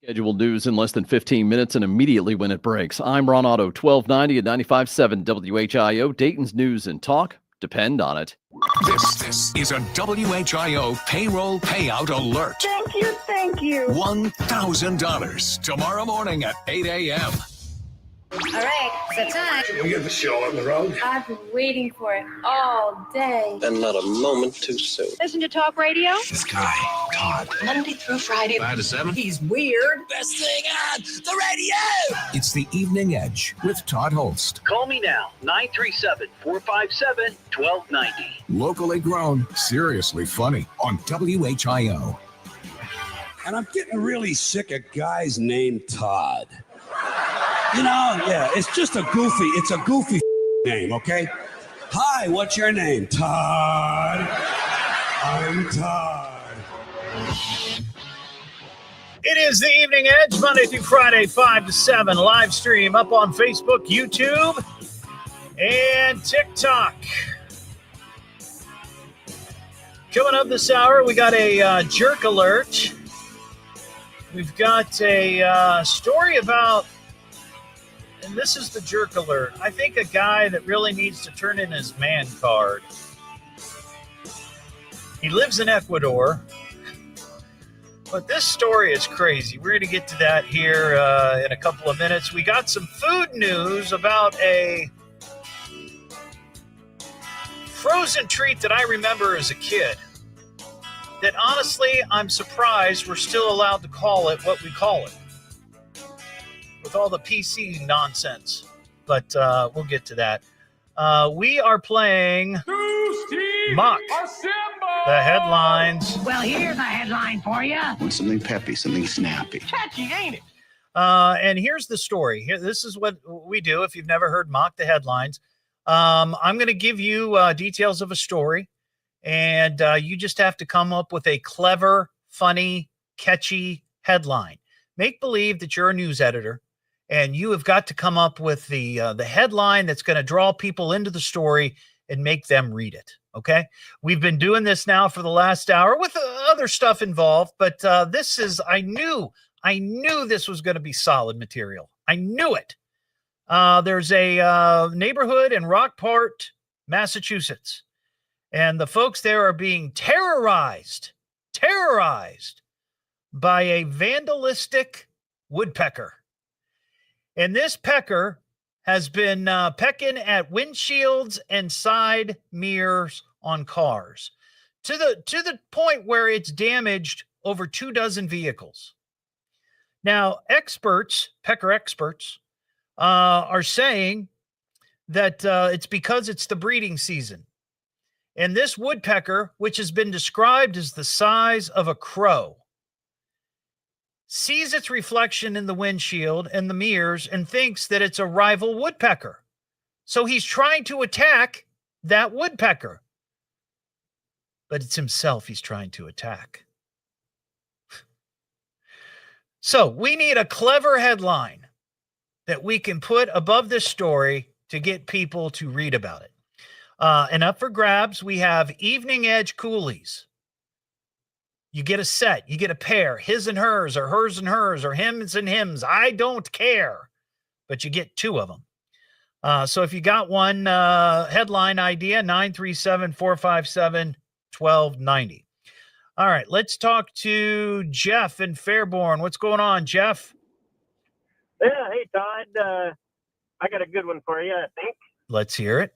Scheduled news in less than 15 minutes and immediately when it breaks. I'm Ron Otto, 1290 and 95.7 WHIO, Dayton's News and Talk. Depend on it. This is a WHIO payroll payout alert. Thank you. $1,000 tomorrow morning at 8 a.m. All right, so time. We get the show on the road. I've been waiting for it all day. And not a moment too soon. Listen to talk radio. This guy, Todd. Monday through Friday. 5 to 7. He's weird. Best thing on the radio. It's the Evening Edge with Todd Hollst. Call me now, 937-457-1290. Locally grown, seriously funny on WHIO. And I'm getting really sick of guys named Todd. You know, yeah, it's just a goofy name, okay? Hi, what's your name? Todd. I'm Todd. It is the Evening Edge, Monday through Friday, 5 to 7, live stream up on Facebook, YouTube, and TikTok. Coming up this hour, we got a jerk alert. We've got a story about, and this is the jerk alert, I think a guy that really needs to turn in his man card. He lives in Ecuador, but this story is crazy. We're going to get to that here in a couple of minutes. We got some food news about a frozen treat that I remember as a kid that honestly, I'm surprised we're still allowed to call it what we call it, with all the PC nonsense. But we'll get to that. We are playing Mock the Headlines. Well, here's a headline for you. Want something peppy, something snappy. Catchy, ain't it? And here's the story. This is what we do. If you've never heard Mock the Headlines, I'm going to give you details of a story, and you just have to come up with a clever, funny, catchy headline. Make believe that you're a news editor, and you have got to come up with the headline that's going to draw people into the story and make them read it. Okay, we've been doing this now for the last hour with other stuff involved, but this is, I knew this was going to be solid material. I knew it. There's a neighborhood in Rockport, Massachusetts, and the folks there are being terrorized by a vandalistic woodpecker. And this pecker has been pecking at windshields and side mirrors on cars to the point where it's damaged over 24 vehicles. Now, pecker experts, are saying that it's because it's the breeding season. And this woodpecker, which has been described as the size of a crow, sees its reflection in the windshield and the mirrors and thinks that it's a rival woodpecker. So he's trying to attack that woodpecker. But it's himself he's trying to attack. So we need a clever headline that we can put above this story to get people to read about it. And up for grabs, we have Evening Edge Coolies. You get a set, you get a pair, his and hers, or hers and hers, or hims and hims. I don't care, but you get 2 of them. So if you got one headline idea, 937-457-1290. All right, let's talk to Jeff in Fairborn. What's going on, Jeff? Yeah, hey Todd, I got a good one for you, I think. Let's hear it.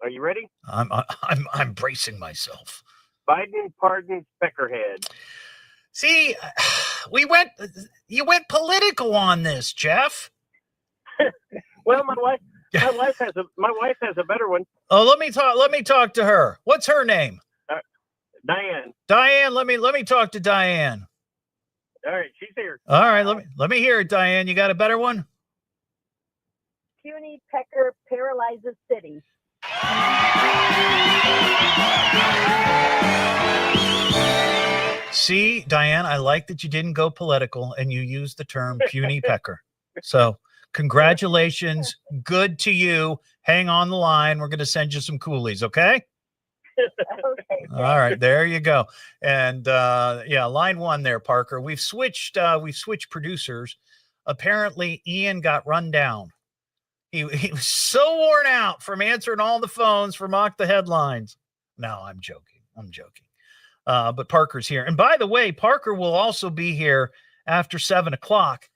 Are you ready? I'm bracing myself. Biden pardons Peckerhead. See, you went political on this, Jeff. Well, my wife has a better one. Oh, let me talk to her. What's her name? Diane. Diane, let me talk to Diane. All right, she's here. All right, let me hear it, Diane. You got a better one? Puny pecker paralyzes city. See, Diane, I like that you didn't go political and you used the term puny pecker. So congratulations. Good to you. Hang on the line. We're going to send you some coolies, okay? Okay. All right, there you go. And line 1 there, Parker. We've switched producers. Apparently, Ian got run down. He was so worn out from answering all the phones for Mock the Headlines. No, I'm joking. But Parker's here. And by the way, Parker will also be here after 7 o'clock.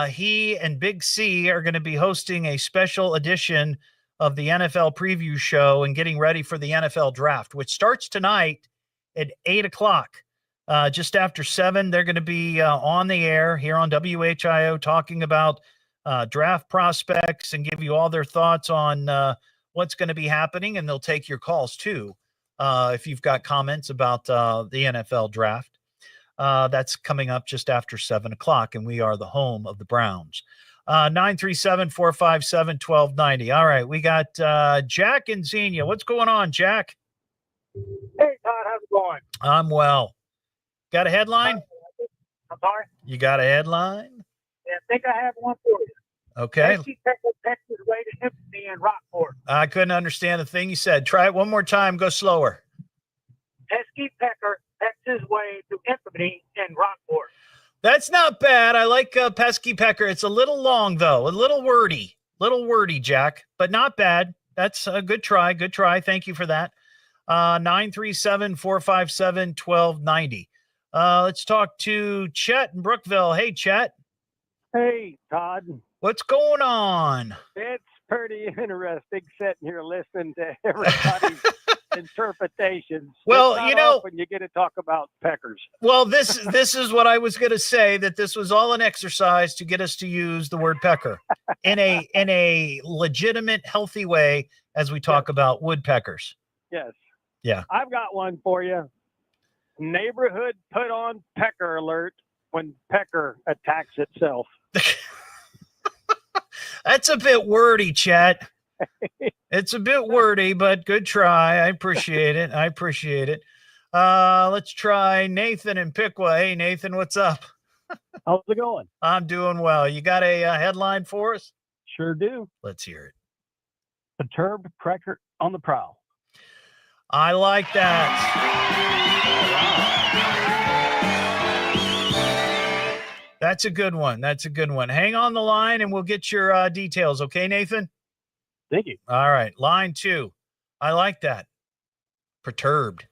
He and Big C are going to be hosting a special edition of the NFL preview show and getting ready for the NFL draft, which starts tonight at 8 o'clock. Just after 7, they're going to be on the air here on WHIO talking about draft prospects and give you all their thoughts on what's going to be happening. And they'll take your calls too if you've got comments about the NFL draft. That's coming up just after 7 o'clock, and we are the home of the Browns. 937-457-1290. All right, we got Jack and Xenia. What's going on, Jack? Hey, Todd, how's it going? I'm well. Got a headline? I'm sorry? You got a headline? Yeah, I think I have one for you. Okay. Pesky Pecker pecks his way to infamy in Rockport. I couldn't understand the thing you said. Try it one more time. Go slower. Pesky Pecker pecks his way to infamy in Rockport. That's not bad. I like Pesky Pecker. It's a little long, though. A little wordy, Jack, but not bad. That's a good try. Thank you for that. 937-457-1290. Let's talk to Chet in Brookville. Hey, Chet. Hey, Todd. What's going on? It's pretty interesting sitting here listening to everybody's interpretations. Well, you know, when you get to talk about peckers. Well, this is what I was going to say, that this was all an exercise to get us to use the word pecker in a legitimate, healthy way as we talk about woodpeckers. Yes. Yeah. I've got one for you. Neighborhood put on pecker alert when pecker attacks itself. That's a bit wordy, Chet. It's a bit wordy, but good try. I appreciate it. Let's try Nathan in Piqua. Hey, Nathan, what's up? How's it going? I'm doing well. You got a headline for us? Sure do. Let's hear it. Perturbed pecker on the prowl. I like that. That's a good one. That's a good one. Hang on the line and we'll get your details. Okay, Nathan? Thank you. All right. Line 2. I like that. Perturbed.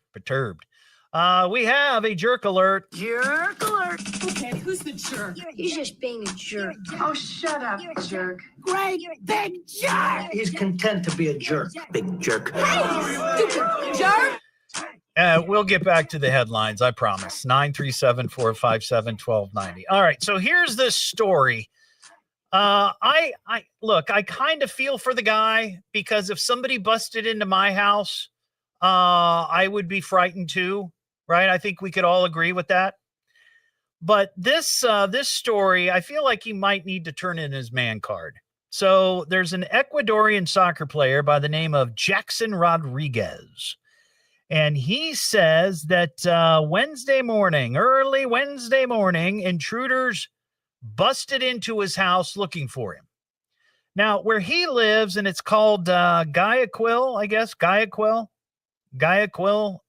We have a jerk alert. Jerk alert. Okay, who's the jerk? He's just being a jerk. Oh, shut up, jerk. Great big jerk. He's content to be a jerk, big jerk. Stupid jerk. We'll get back to the headlines, I promise. 937-457-1290. All right, so here's this story. I kind of feel for the guy because if somebody busted into my house, I would be frightened too, right? I think we could all agree with that. But this story, I feel like he might need to turn in his man card. So there's an Ecuadorian soccer player by the name of Jackson Rodriguez. And he says that early Wednesday morning, intruders busted into his house looking for him. Now, where he lives, and it's called Guayaquil,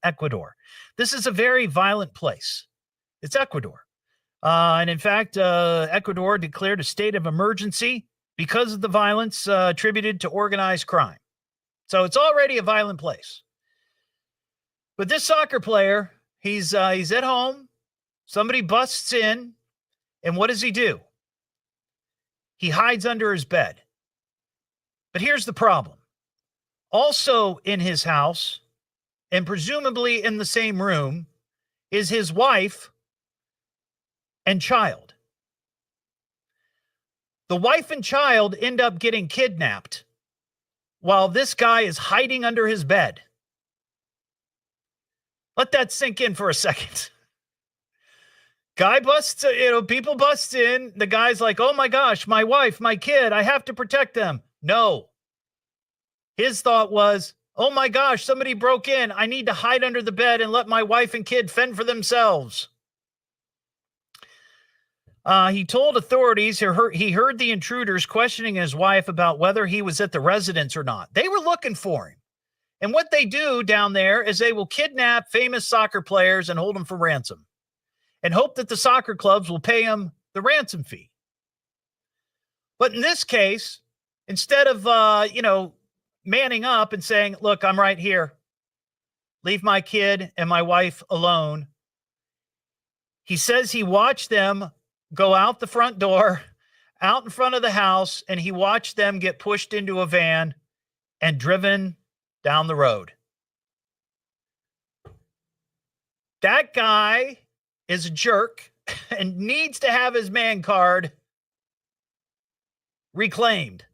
Ecuador. This is a very violent place. It's Ecuador. And in fact, Ecuador declared a state of emergency because of the violence attributed to organized crime. So it's already a violent place. But this soccer player, he's at home. Somebody busts in, and what does he do? He hides under his bed. But here's the problem. Also in his house, and presumably in the same room, is his wife and child. The wife and child end up getting kidnapped while this guy is hiding under his bed. Let that sink in for a second. Guy busts, people bust in. The guy's like, oh my gosh, my wife, my kid, I have to protect them. No. His thought was, oh my gosh, somebody broke in. I need to hide under the bed and let my wife and kid fend for themselves. He told authorities he heard the intruders questioning his wife about whether he was at the residence or not. They were looking for him. And what they do down there is they will kidnap famous soccer players and hold them for ransom and hope that the soccer clubs will pay them the ransom fee. But in this case, instead of, manning up and saying, look, I'm right here. Leave my kid and my wife alone. He says he watched them go out the front door, out in front of the house, and he watched them get pushed into a van and driven down the road. That guy is a jerk and needs to have his man card reclaimed.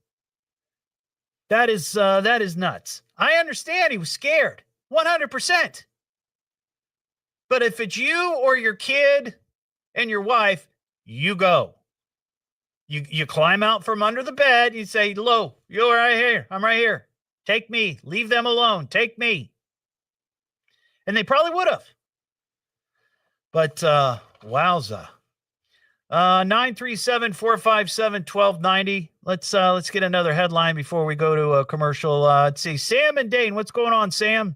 That is nuts. I understand he was scared, 100%. But if it's you or your kid and your wife, you go. You climb out from under the bed. You say, "Hello, you're right here. I'm right here. Take me. Leave them alone. Take me." And they probably would have. But wowza. 937-457-1290. Let's get another headline before we go to a commercial. Let's see. Sam and Dane, what's going on, Sam?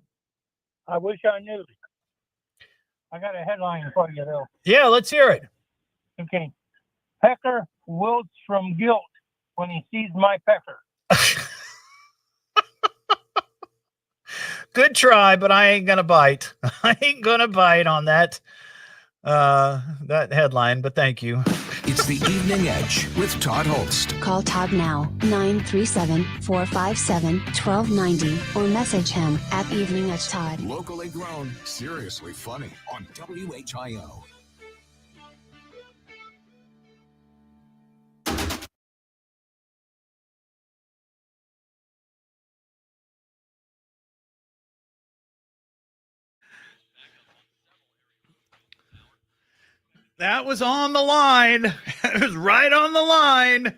I wish I knew. I got a headline for you, though. Yeah, let's hear it. Okay. Pecker wilts from guilt when he sees my pecker. Good try, but I ain't going to bite. I ain't going to bite on that headline, but thank you. It's the Evening Edge with Todd Hollst. Call Todd now, 937-457-1290, or message him at Evening Edge Todd. Locally grown, seriously funny on WHIO. That was on the line. It was right on the line.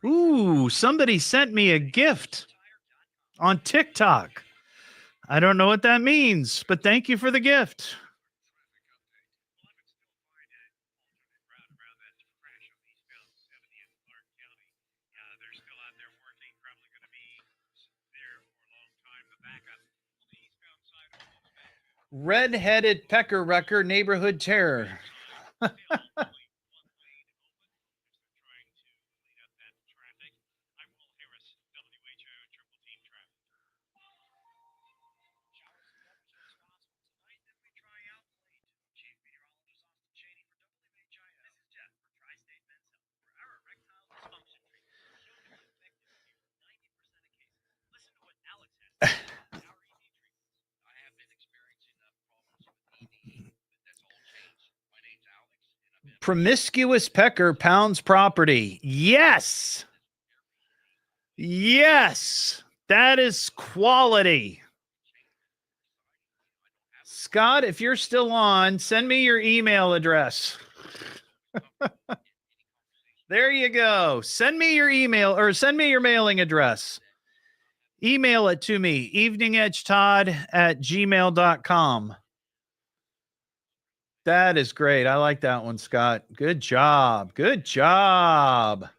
Ooh, somebody sent me a gift on TikTok. I don't know what that means, but thank you for the gift. Red-headed pecker wrecker, neighborhood terror. Promiscuous pecker pounds property. Yes. Yes. That is quality. Scott, if you're still on, send me your email address. There you go. Send me your email or send me your mailing address. Email it to me, eveningedgetodd@gmail.com. That is great. I like that one, Scott. Good job. Good job.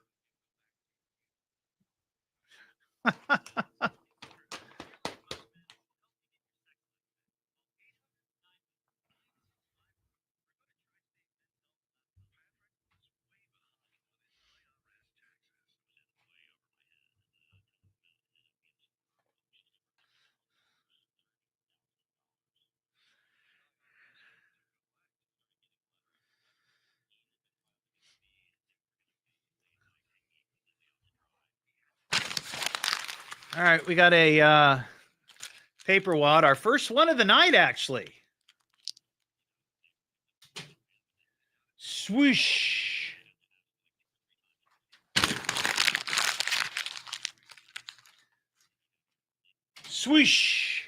All right, we got a paper wad, our first one of the night, actually. Swoosh. Swoosh.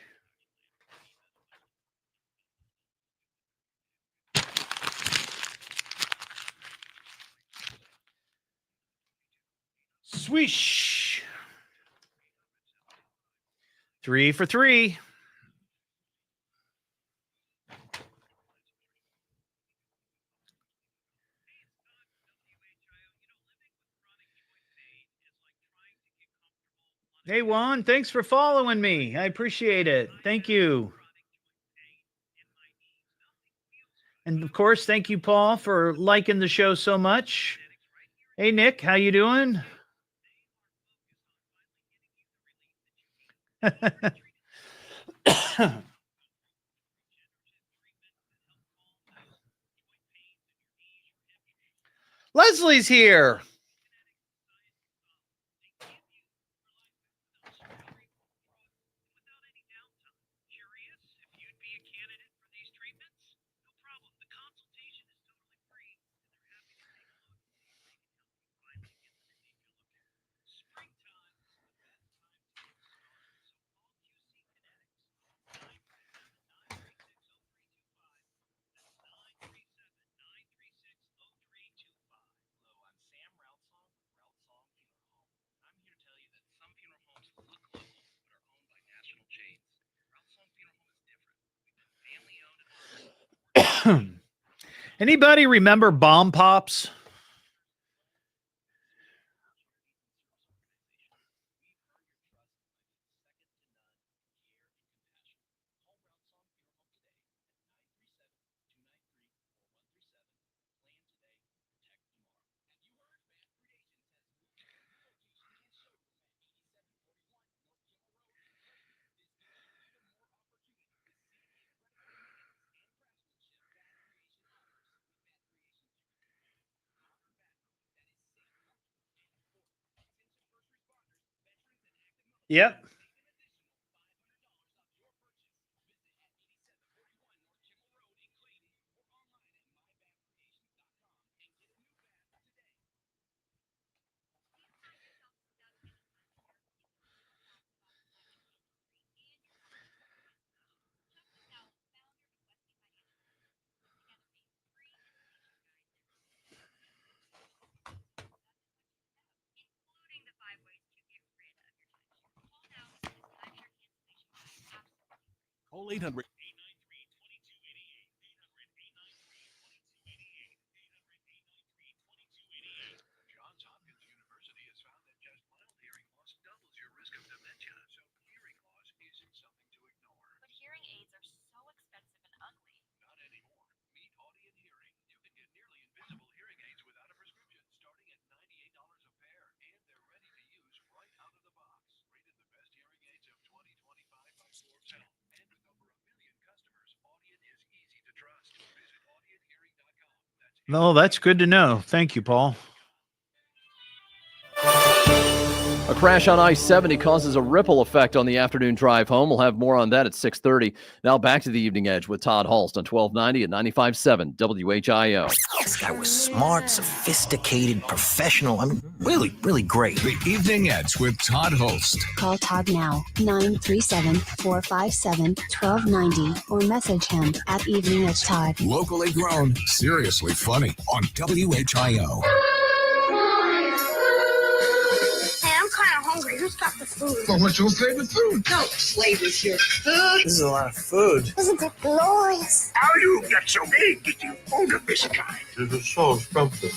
Swish. 3 for 3. Hey, Juan, thanks for following me. I appreciate it. Thank you. And of course, thank you, Paul, for liking the show so much. Hey, Nick, how you doing? Leslie's here. Anybody remember Bomb Pops? Yep. Call 800. No, that's good to know. Thank you, Paul. A crash on I-70 causes a ripple effect on the afternoon drive home. We'll have more on that at 6:30. Now back to the Evening Edge with Todd Hollst on 1290 at 95.7 WHIO. This guy was smart, sophisticated, professional. I mean, really, really great. The Evening Edge with Todd Hollst. Call Todd now, 937-457-1290, or message him at Evening Edge Todd. Locally grown, seriously funny on WHIO. Hey, I'm kind of hungry. Who's got the food? Well, what's your favorite food? No, flavors your food. This is a lot of food. Isn't it glorious? How you get so big that you own this kind? This is so expensive.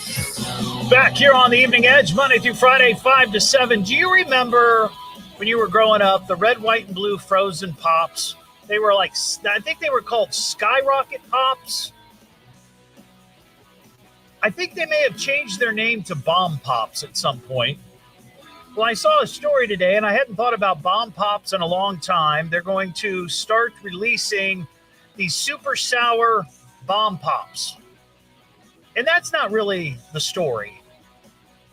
Back here on the Evening Edge, Monday through Friday, 5 to 7. Do you remember when you were growing up, the red, white, and blue frozen pops? They were like, I think they were called Skyrocket Pops. I think they may have changed their name to Bomb Pops at some point. Well, I saw a story today, and I hadn't thought about Bomb Pops in a long time. They're going to start releasing these super sour Bomb Pops. And that's not really the story.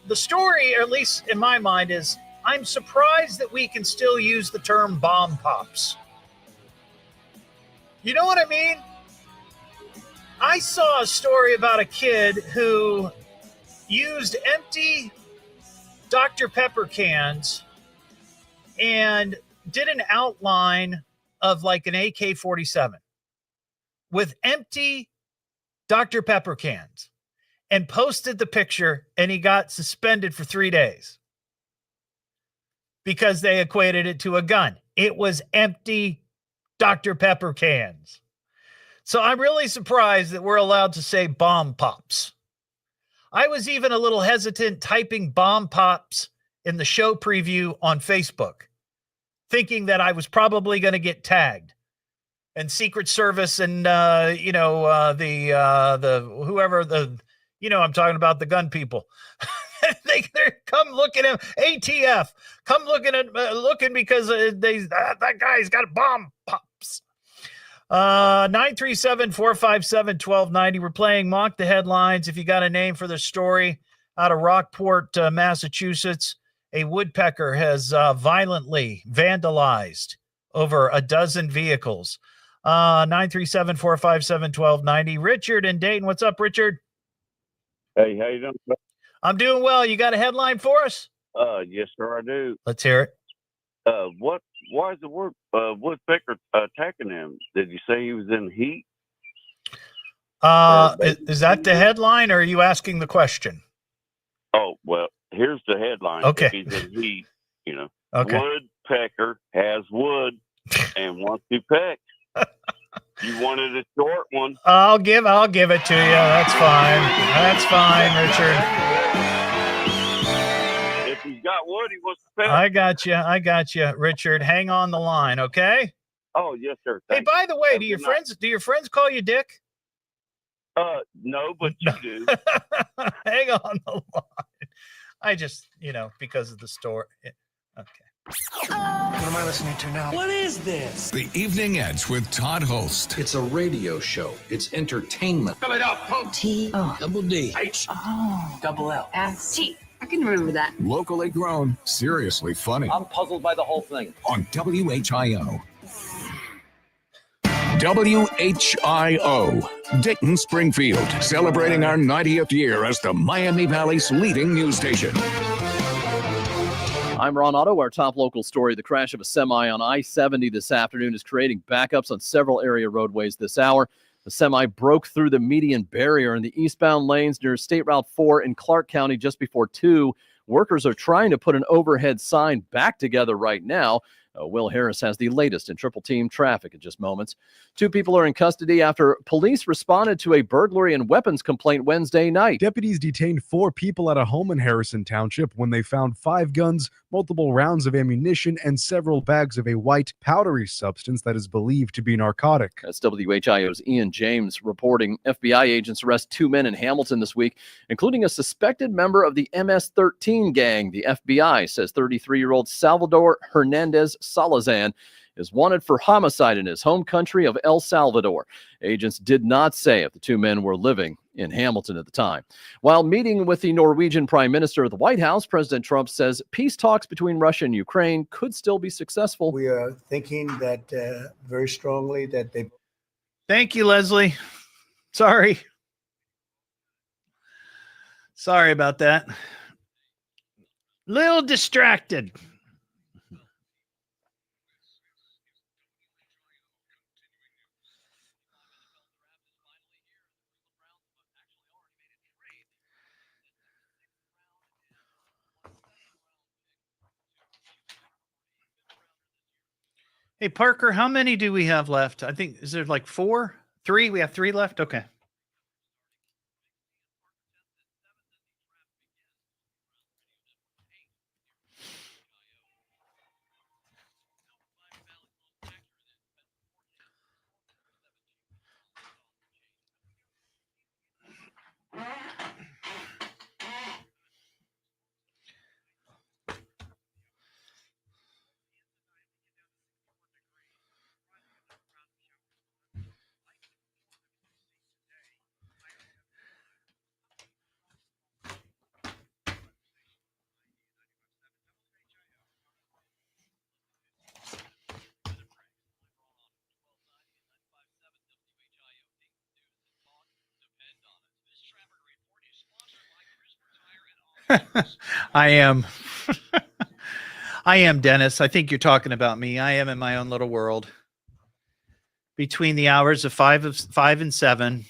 The story, or at least in my mind, is I'm surprised that we can still use the term Bomb Pops. You know what I mean? I saw a story about a kid who used empty Dr. Pepper cans and did an outline of like an AK-47 with empty Dr. Pepper cans and posted the picture, and he got suspended for 3 days because they equated it to a gun. It was empty Dr. Pepper cans. So I'm really surprised that we're allowed to say Bomb Pops. I was even a little hesitant typing Bomb Pops in the show preview on Facebook, thinking that I was probably going to get tagged. And Secret Service and, I'm talking about the gun people. they come looking at ATF, come looking because that guy's got Bomb Pops. 937-457-1290. We're playing Mock the Headlines. If you got a name for the story, out of Rockport, Massachusetts, a woodpecker has violently vandalized over a dozen vehicles. 937-457-1290. Richard in Dayton. What's up, Richard? Hey, how you doing? I'm doing well. You got a headline for us? Yes, sir, I do. Let's hear it. Why is the woodpecker attacking him? Did you say he was in heat? Is that the headline, or are you asking the question? Oh, well, here's the headline. Okay. If he's in heat, Okay. Woodpecker has wood and wants to peck. You wanted a short one. I'll give it to you. That's fine. That's fine, Richard. If he's got wood, he wants to peck. I got you, Richard. Hang on the line, okay? Oh, yes, sir. Hey, by the way, do your friends call you Dick? No, but you do. Hang on the line. I just, because of the store. Okay. What am I listening to now? What is this? The Evening Edge with Todd Hollst. It's a radio show. It's entertainment. Fill it up, punk. Double D. H. Double L. S-T. I can remember that. Locally grown, seriously funny I'm puzzled by the whole thing. on WHIO. WHIO, Dayton, Springfield, celebrating our 90th year as the Miami Valley's leading news station. I'm Ron Otto. Our top local story, the crash of a semi on I-70 this afternoon is creating backups on several area roadways this hour. The semi broke through the median barrier in the eastbound lanes near State Route 4 in Clark County just before 2. Workers are trying to put an overhead sign back together right now. Will Harris has the latest in triple team traffic in just moments. 2 people are in custody after police responded to a burglary and weapons complaint Wednesday night. Deputies detained 4 people at a home in Harrison Township when they found 5 guns, multiple rounds of ammunition, and several bags of a white, powdery substance that is believed to be narcotic. That's WHIO's Ian James reporting. FBI agents arrest 2 men in Hamilton this week, including a suspected member of the MS-13 gang. The FBI says 33-year-old Salvador Hernandez Salazan is wanted for homicide in his home country of El Salvador. Agents did not say if the 2 men were living in Hamilton at the time. While meeting with the Norwegian Prime Minister at the White House, President Trump says peace talks between Russia and Ukraine could still be successful. We are thinking that very strongly that they... Thank you, Leslie. Sorry about that. Little distracted. Hey, Parker, how many do we have left? I think, is there like 4? 3? We have 3 left? Okay. I am. I am, Dennis. I think you're talking about me. I am in my own little world. Between the hours of 5 and 7.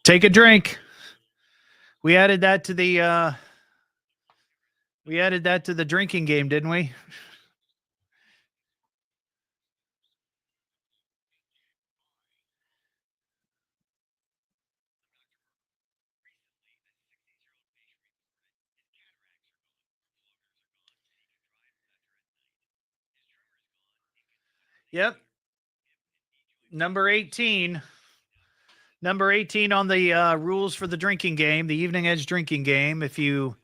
Take a drink. We added that to the drinking game, didn't we? Yep. Number 18. Number 18 on the rules for the drinking game, the Evening Edge drinking game. If you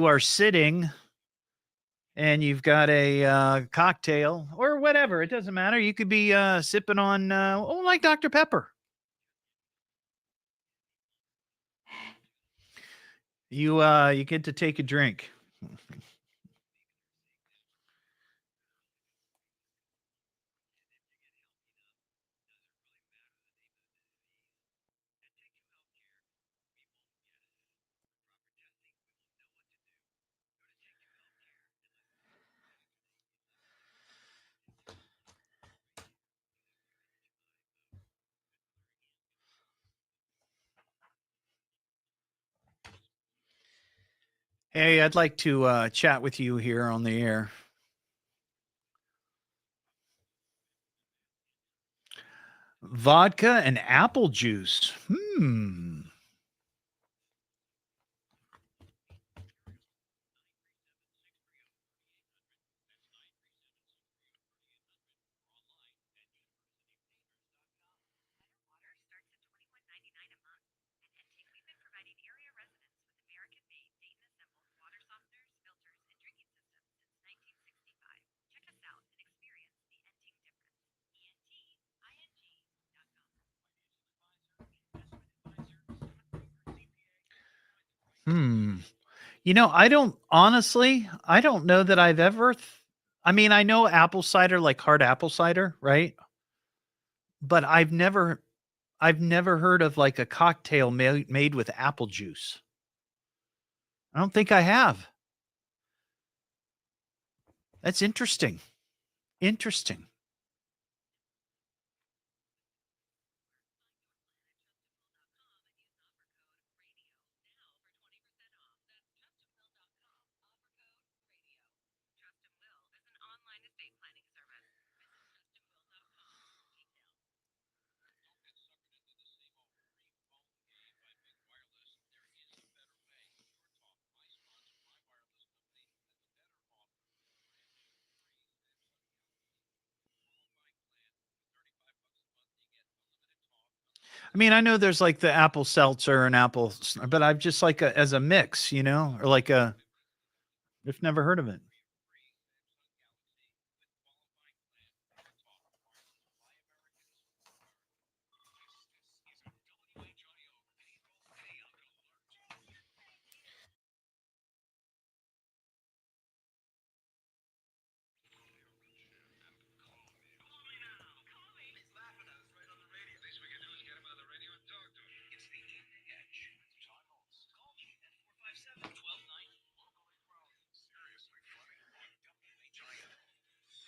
are sitting and you've got a cocktail or whatever, it doesn't matter. You could be sipping on, like Dr. Pepper. You get to take a drink. Hey, I'd like to chat with you here on the air. Vodka and apple juice. I don't know that I've ever I mean, I know apple cider, like hard apple cider, right? But I've never heard of like a cocktail made with apple juice. I don't think I have. That's interesting. Interesting. I mean, I know there's like the apple seltzer and apple, but I've just like as a mix, or like I've never heard of it.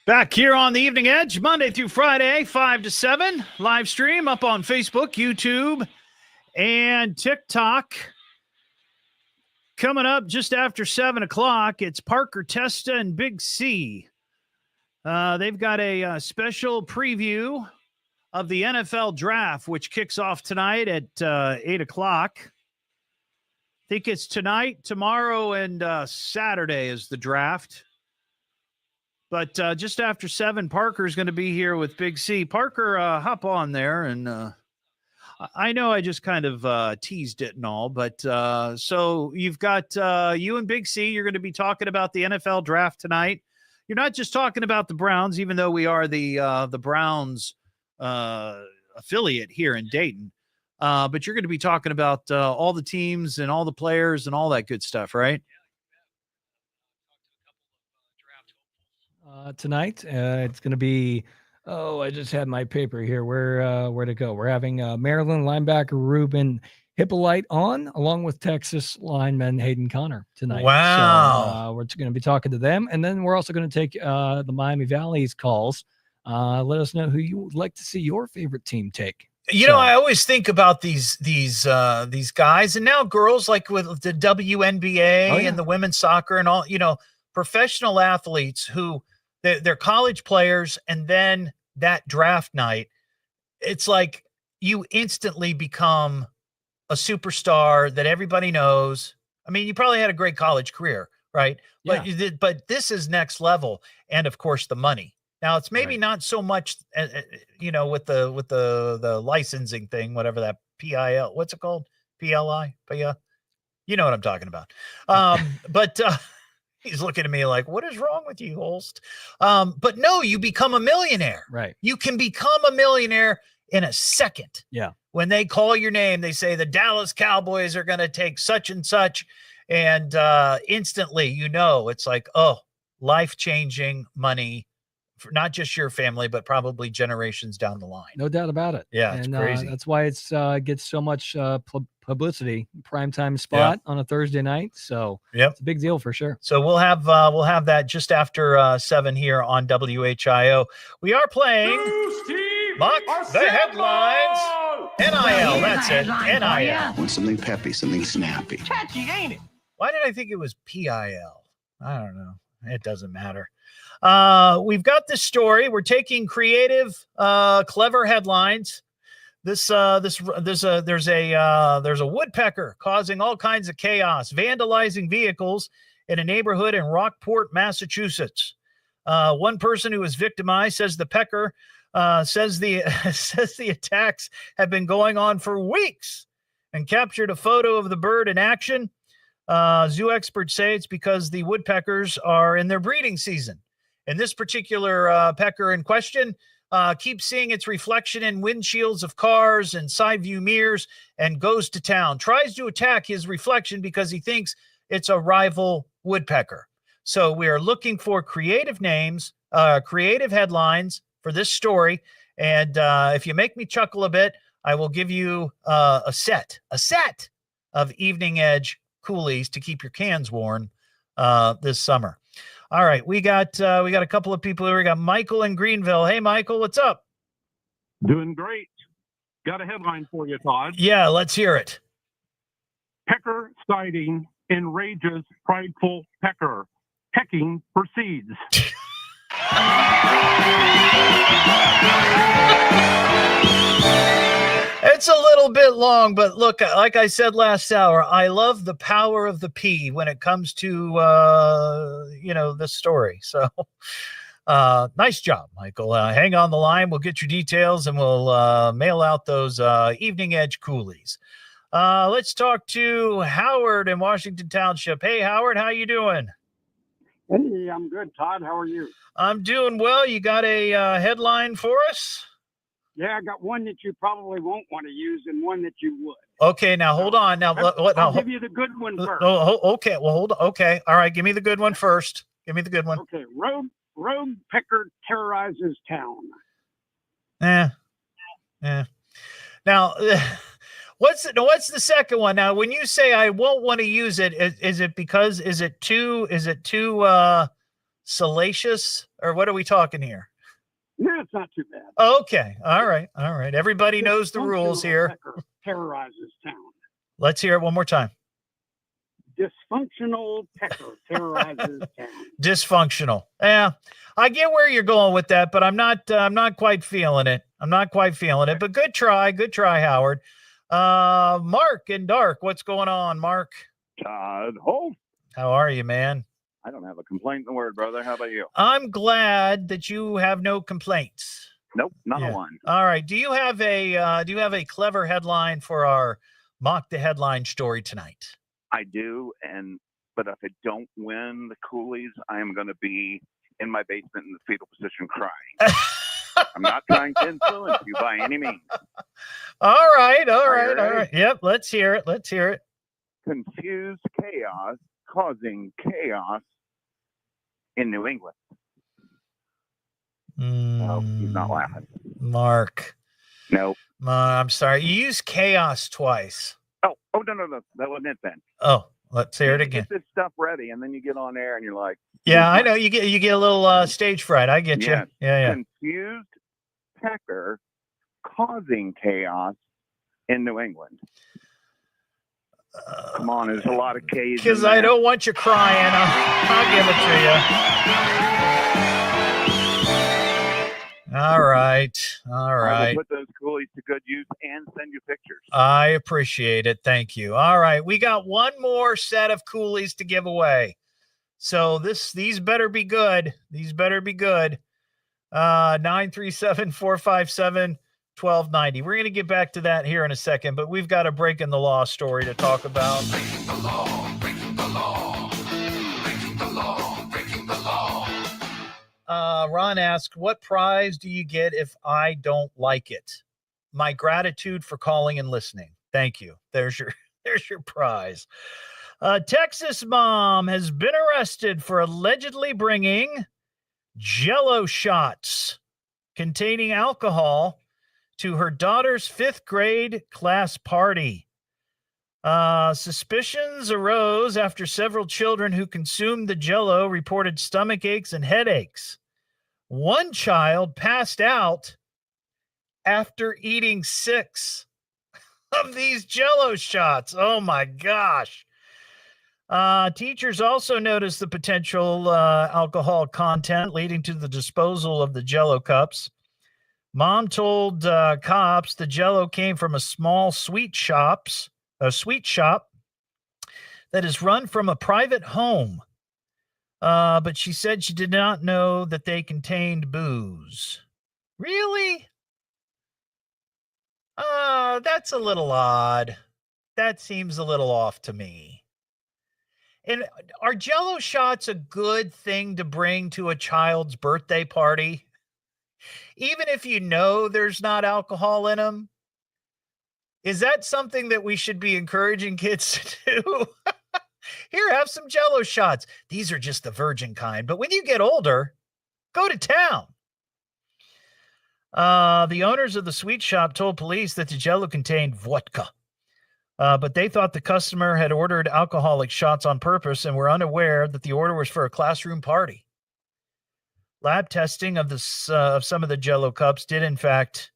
Back here on the Evening Edge, Monday through Friday, 5 to 7. Live stream up on Facebook, YouTube, and TikTok. Coming up just after 7 o'clock, it's Parker Testa and Big C. They've got a special preview of the NFL draft, which kicks off tonight at 8 o'clock. I think it's tonight, tomorrow, and Saturday is the draft. But just after 7, Parker's going to be here with Big C. Parker, hop on there. And I know I just kind of teased it and all, but so you've got you and Big C. You're going to be talking about the NFL draft tonight. You're not just talking about the Browns, even though we are the Browns affiliate here in Dayton. But you're going to be talking about all the teams and all the players and all that good stuff, right? Tonight. It's going to be, I just had my paper here. Where to go? We're having Maryland linebacker Ruben Hippolyte on, along with Texas lineman Hayden Connor tonight. Wow. So we're going to be talking to them. And then we're also going to take the Miami Valley's calls. Let us know who you would like to see your favorite team take. I always think about these guys and now girls, like with the WNBA and the women's soccer and all, professional athletes who they're college players, and then that draft night, it's like you instantly become a superstar that everybody knows. I mean, you probably had a great college career, right? Yeah. But this is next level, and of course the money. Now it's maybe not so much, with the licensing thing, whatever that PIL, what's it called? PLI, you know what I'm talking about. But he's looking at me like, what is wrong with you, Holst? But no, you become a millionaire. Right. You can become a millionaire in a second. Yeah. When they call your name, they say the Dallas Cowboys are going to take such and such. And instantly, it's like, life-changing money for not just your family, but probably generations down the line. No doubt about it. Yeah, it's crazy. That's why it's gets so much publicity, primetime spot on a Thursday night. So it's a big deal for sure. So we'll have that just after 7 here on WHIO. We are playing Mock the Headlines. NIL, that's it. NIL. Want something peppy, something snappy. Catchy, ain't it? Why did I think it was PIL? I don't know. It doesn't matter. We've got this story. We're taking creative, clever headlines. There's a woodpecker causing all kinds of chaos, vandalizing vehicles in a neighborhood in Rockport, Massachusetts. One person who was victimized says the pecker says the attacks have been going on for weeks, and captured a photo of the bird in action. Zoo experts say it's because the woodpeckers are in their breeding season. And this particular pecker in question keeps seeing its reflection in windshields of cars and side view mirrors and goes to town, tries to attack his reflection because he thinks it's a rival woodpecker. So we are looking for creative names, creative headlines for this story. And if you make me chuckle a bit, I will give you a set of Evening Edge coolies to keep your cans warm this summer. All right, we got a couple of people here. We got Michael in Greenville. Hey, Michael, what's up? Doing great. Got a headline for you, Todd. Yeah, let's hear it. Pecker sighting enrages prideful pecker. Pecking proceeds. It's a little bit long, but look, like I said last hour, I love the power of the P when it comes to, this story. So nice job, Michael. Hang on the line. We'll get your details and we'll mail out those Evening Edge coolies. Let's talk to Howard in Washington Township. Hey, Howard, how you doing? Hey, I'm good, Todd. How are you? I'm doing well. You got a headline for us? Yeah, I got one that you probably won't want to use and one that you would. Okay, now hold on. Now, I'll give you the good one first. Okay, well, hold on. Okay, all right. Give me the good one first. Give me the good one. Okay, rogue pecker terrorizes town. Now, what's the second one? Now, when you say I won't want to use it, is it too salacious, or what are we talking here? No, it's not too bad. Okay, all right. Everybody knows the rules here. Pecker terrorizes town. Let's hear it one more time. Dysfunctional pecker terrorizes town. Dysfunctional. Yeah, I get where you're going with that, but I'm not quite feeling it. But good try, Howard. Mark in Dark, what's going on, Mark? Todd Hollst. How are you, man? I don't have a complaint in the word, brother. How about you? I'm glad that you have no complaints. Nope, not a one. All right. Do you have a clever headline for our mock the headline story tonight? I do, but if I don't win the coolies, I am going to be in my basement in the fetal position crying. I'm not trying to influence you by any means. All right. Yep, let's hear it. Confused chaos causing chaos in New England. No, he's not laughing. Mark. No. I'm sorry. You used chaos twice. Oh, no. That wasn't it then. Oh, let's hear it again. Get this stuff ready, and then you get on air, and you're like, yeah, I know. You get a little stage fright. I get you. Yeah. Confused pecker causing chaos in New England. Come on, there's a lot of K's. Because I don't want you crying. I'll give it to you. All right. I will put those coolies to good use and send you pictures. I appreciate it. Thank you. All right. We got one more set of coolies to give away. So these better be good. 937-457-1290. We're going to get back to that here in a second, but we've got a breaking the law story to talk about. Breaking the law, breaking the law, breaking the law, breaking the law. Ron asked, what prize do you get if I don't like it? My gratitude for calling and listening. Thank you. There's your prize. Texas mom has been arrested for allegedly bringing Jello shots containing alcohol to her daughter's 5th grade class party. Suspicions arose after several children who consumed the Jello reported stomach aches and headaches. One child passed out after eating 6 of these Jello shots. Oh my gosh. Teachers also noticed the potential alcohol content leading to the disposal of the Jello cups. Mom told cops the Jello came from a small sweet shop that is run from a private home. But she said she did not know that they contained booze. Really? That's a little odd. That seems a little off to me. And are Jello shots a good thing to bring to a child's birthday party? Even if you know there's not alcohol in them? Is that something that we should be encouraging kids to do? Here, have some Jello shots. These are just the virgin kind. But when you get older, go to town. The owners of the sweet shop told police that the Jello contained vodka. But they thought the customer had ordered alcoholic shots on purpose and were unaware that the order was for a classroom party. Lab testing of some of the Jello cups did, in fact,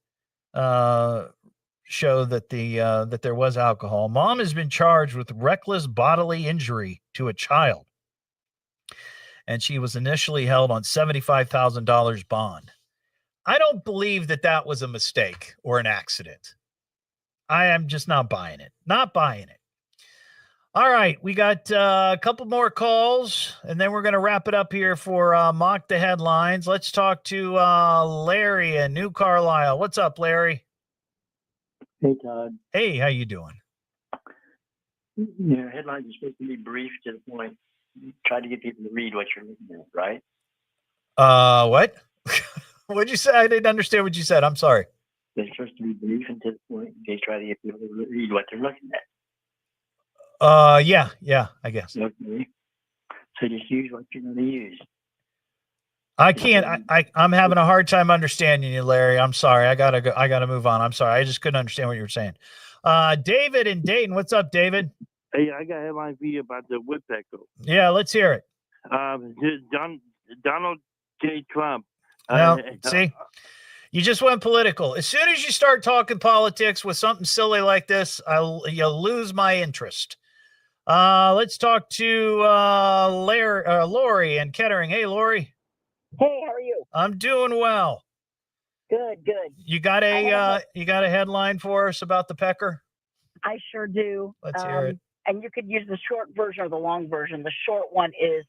show that that there was alcohol. Mom has been charged with reckless bodily injury to a child, and she was initially held on $75,000 bond. I don't believe that was a mistake or an accident. I am just not buying it. Not buying it. All right, we got a couple more calls, and then we're going to wrap it up here for Mock the Headlines. Let's talk to Larry in New Carlisle. What's up, Larry? Hey, Todd. Hey, how you doing? Your headlines are supposed to be brief to the point. Try to get people to read what you're looking at, right? What? What'd you say? I didn't understand what you said. I'm sorry. They're supposed to be brief and to the point. They try to get people to read what they're looking at. Yeah, I guess. Okay. So just use what you're going to use. I can't. I'm having a hard time understanding you, Larry. I'm sorry. I gotta go. I gotta move on. I'm sorry. I just couldn't understand what you were saying. David in Dayton. What's up, David? Hey, I got a headline for you about the woodpecker. Yeah, let's hear it. Donald J. Trump. Well, see, you just went political. As soon as you start talking politics with something silly like this, you'll lose my interest. Let's talk to Lori in Kettering. Hey, Lori. Hey, how are you? I'm doing well. Good. You got a headline for us about the pecker? I sure do. Let's hear it. And you could use the short version or the long version. The short one is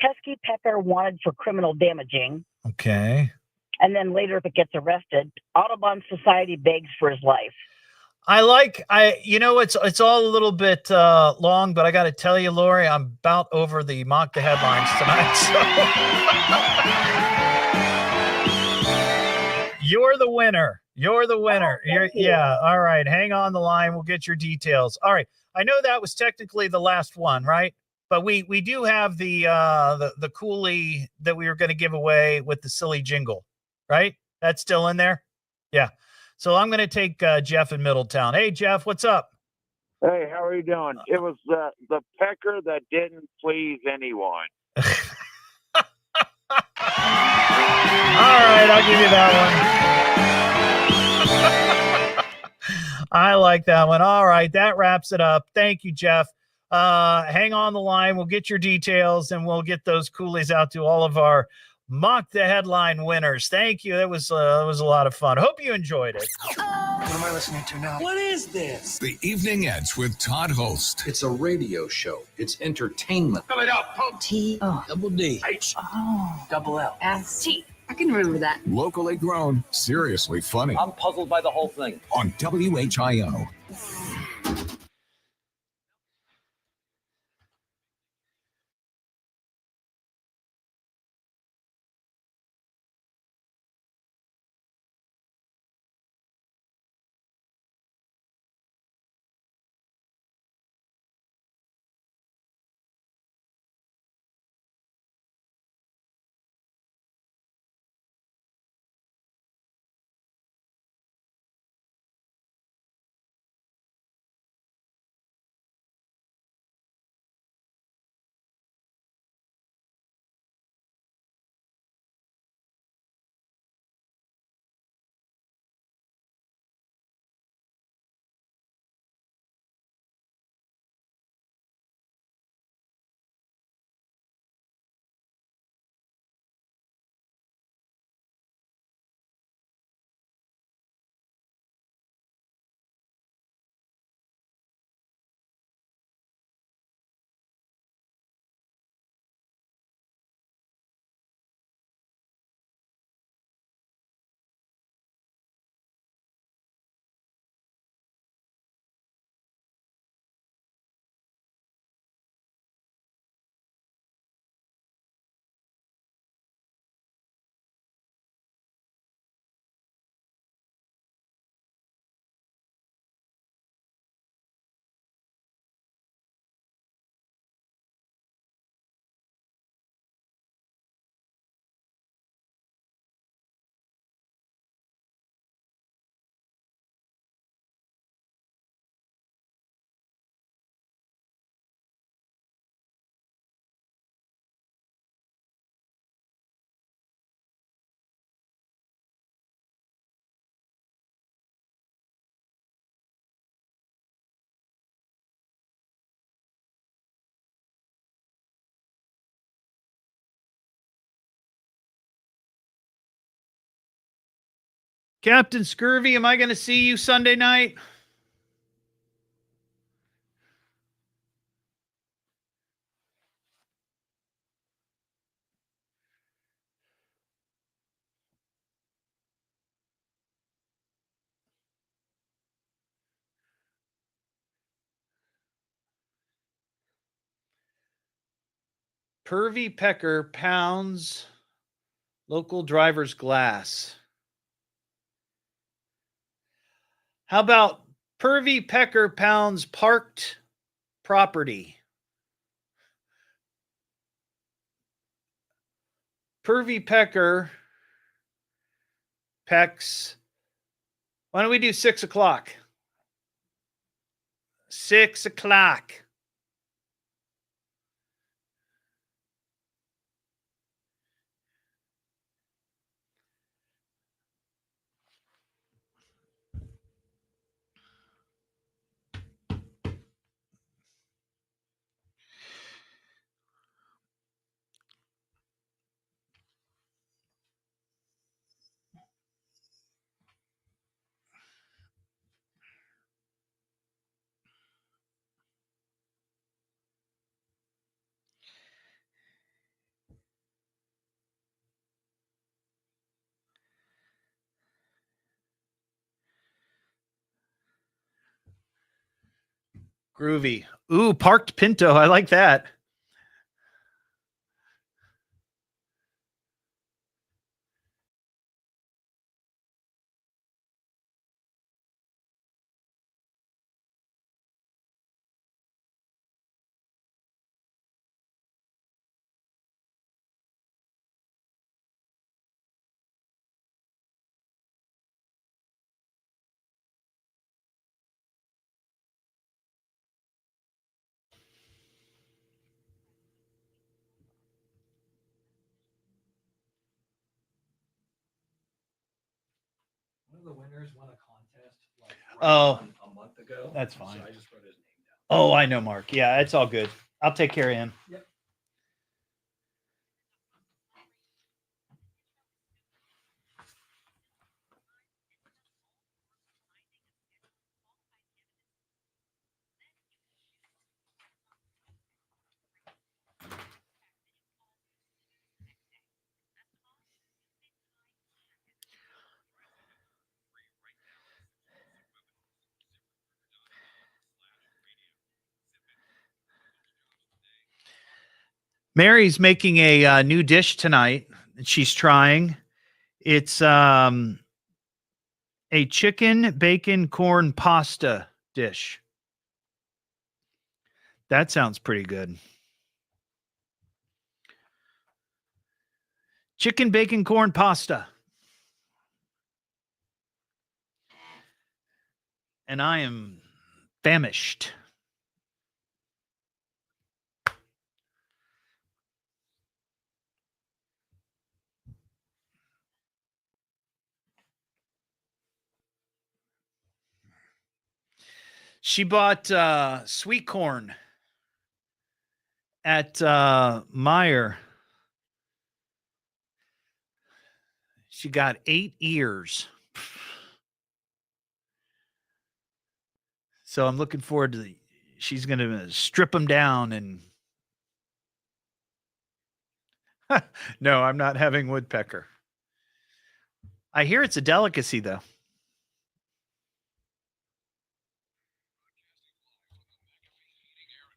pesky pecker wanted for criminal damaging. Okay. And then later, if it gets arrested, Audubon Society begs for his life. It's all a little bit long, but I got to tell you, Lori, I'm about over the Mock the Headlines tonight. So you're the winner. Yeah. All right. Hang on the line. We'll get your details. All right. I know that was technically the last one, right? But we do have the coolie that we were going to give away with the silly jingle, right? That's still in there? Yeah. So I'm going to take Jeff in Middletown. Hey, Jeff, what's up? Hey, how are you doing? It was the pecker that didn't please anyone. All right, I'll give you that one. I like that one. All right, that wraps it up. Thank you, Jeff. Hang on the line. We'll get your details, and we'll get those coolies out to all of our Mock the Headline winners. Thank you. It was a lot of fun. Hope you enjoyed it. What am I listening to now? What is this? The Evening Edge with Todd Hollst. It's a radio show. It's entertainment. Spell it out, Pope. T-double-D. H-double-L. S-T. I can remember that. Locally grown, seriously funny. I'm puzzled by the whole thing. On WHIO. Captain Scurvy, am I going to see you Sunday night? Pervy Pecker pounds local driver's glass. How about Pervy Pecker pounds parked property? Pervy Pecker pecks. Why don't we do 6 o'clock? 6 o'clock. Groovy. Ooh, parked Pinto. I like that. One of the winners won a contest like a month ago. That's fine. So I just wrote his name down. Oh, I know, Mark. Yeah, it's all good. I'll take care of him. Yep. Mary's making a new dish tonight that she's trying. It's a chicken bacon corn pasta dish. That sounds pretty good. Chicken bacon corn pasta. And I am famished. She bought sweet corn at Meyer. She got 8 ears. So I'm looking forward to she's going to strip them down and no, I'm not having woodpecker. I hear it's a delicacy though.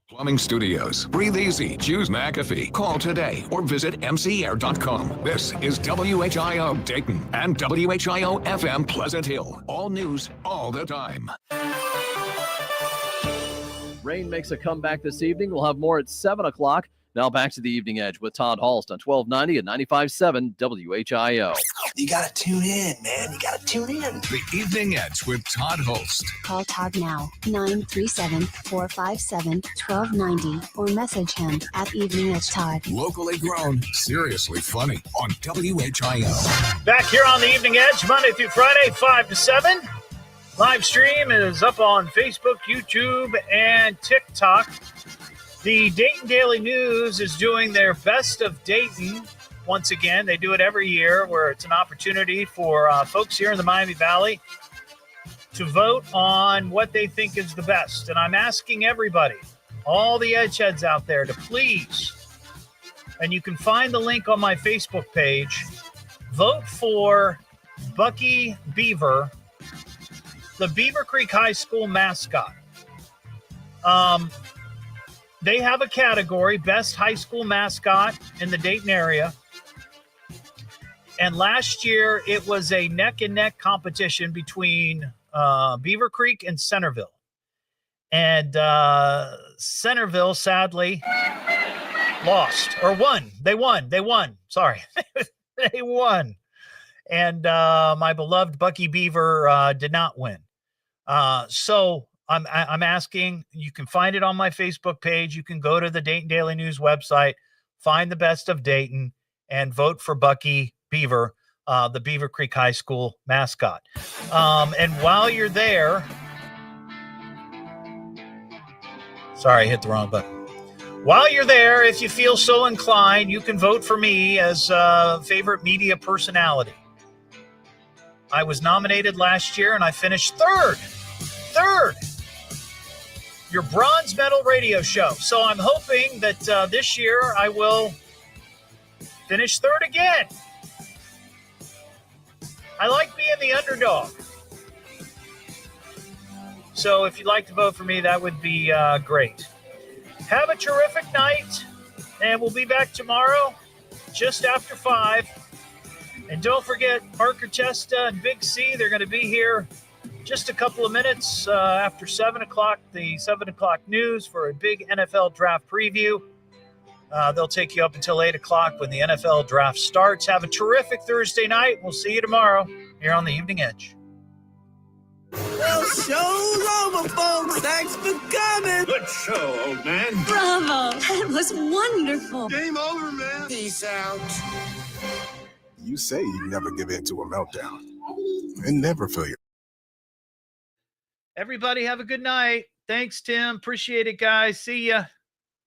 Plumbing Studios. Breathe easy. Choose McAfee. Call today or visit mcair.com. This is WHIO Dayton and WHIO FM Pleasant Hill. All news, all the time. Rain makes a comeback this evening. We'll have more at 7 o'clock. Now back to the Evening Edge with Todd Hollst on 1290 and 95.7 WHIO. You gotta tune in, man. You gotta tune in. The Evening Edge with Todd Hollst. Call Todd now, 937-457-1290, or message him at Evening Edge Todd. Locally grown, seriously funny on WHIO. Back here on the Evening Edge, Monday through Friday, 5 to 7. Live stream is up on Facebook, YouTube, and TikTok. The Dayton Daily News is doing their Best of Dayton once again. They do it every year where it's an opportunity for folks here in the Miami Valley to vote on what they think is the best. And I'm asking everybody, all the edgeheads out there, to please, and you can find the link on my Facebook page, vote for Bucky Beaver, the Beaver Creek High School mascot. They have a category, Best High School Mascot in the Dayton area. And last year, it was a neck-and-neck competition between Beaver Creek and Centerville. And Centerville, sadly, lost. Or won. They won. Sorry. They won. And my beloved Bucky Beaver did not win. So I'm asking, you can find it on my Facebook page. You can go to the Dayton Daily News website, find the best of Dayton, and vote for Bucky Beaver, the Beaver Creek High School mascot. And while you're there, sorry, I hit the wrong button. While you're there, if you feel so inclined, you can vote for me as favorite media personality. I was nominated last year and I finished third. Your bronze medal radio show. So I'm hoping that this year I will finish third again. I like being the underdog. So if you'd like to vote for me, that would be great. Have a terrific night, and we'll be back tomorrow just after 5. And don't forget, Parker Chesta and Big C, they're going to be here just a couple of minutes after 7 o'clock, the 7 o'clock news for a big NFL draft preview. They'll take you up until 8 o'clock when the NFL draft starts. Have a terrific Thursday night. We'll see you tomorrow here on the Evening Edge. Well, show's over, folks. Thanks for coming. Good show, old man. Bravo. That was wonderful. Game over, man. Peace out. You say you never give in to a meltdown and never feel your. Everybody have a good night. Thanks, Tim. Appreciate it, guys. See ya.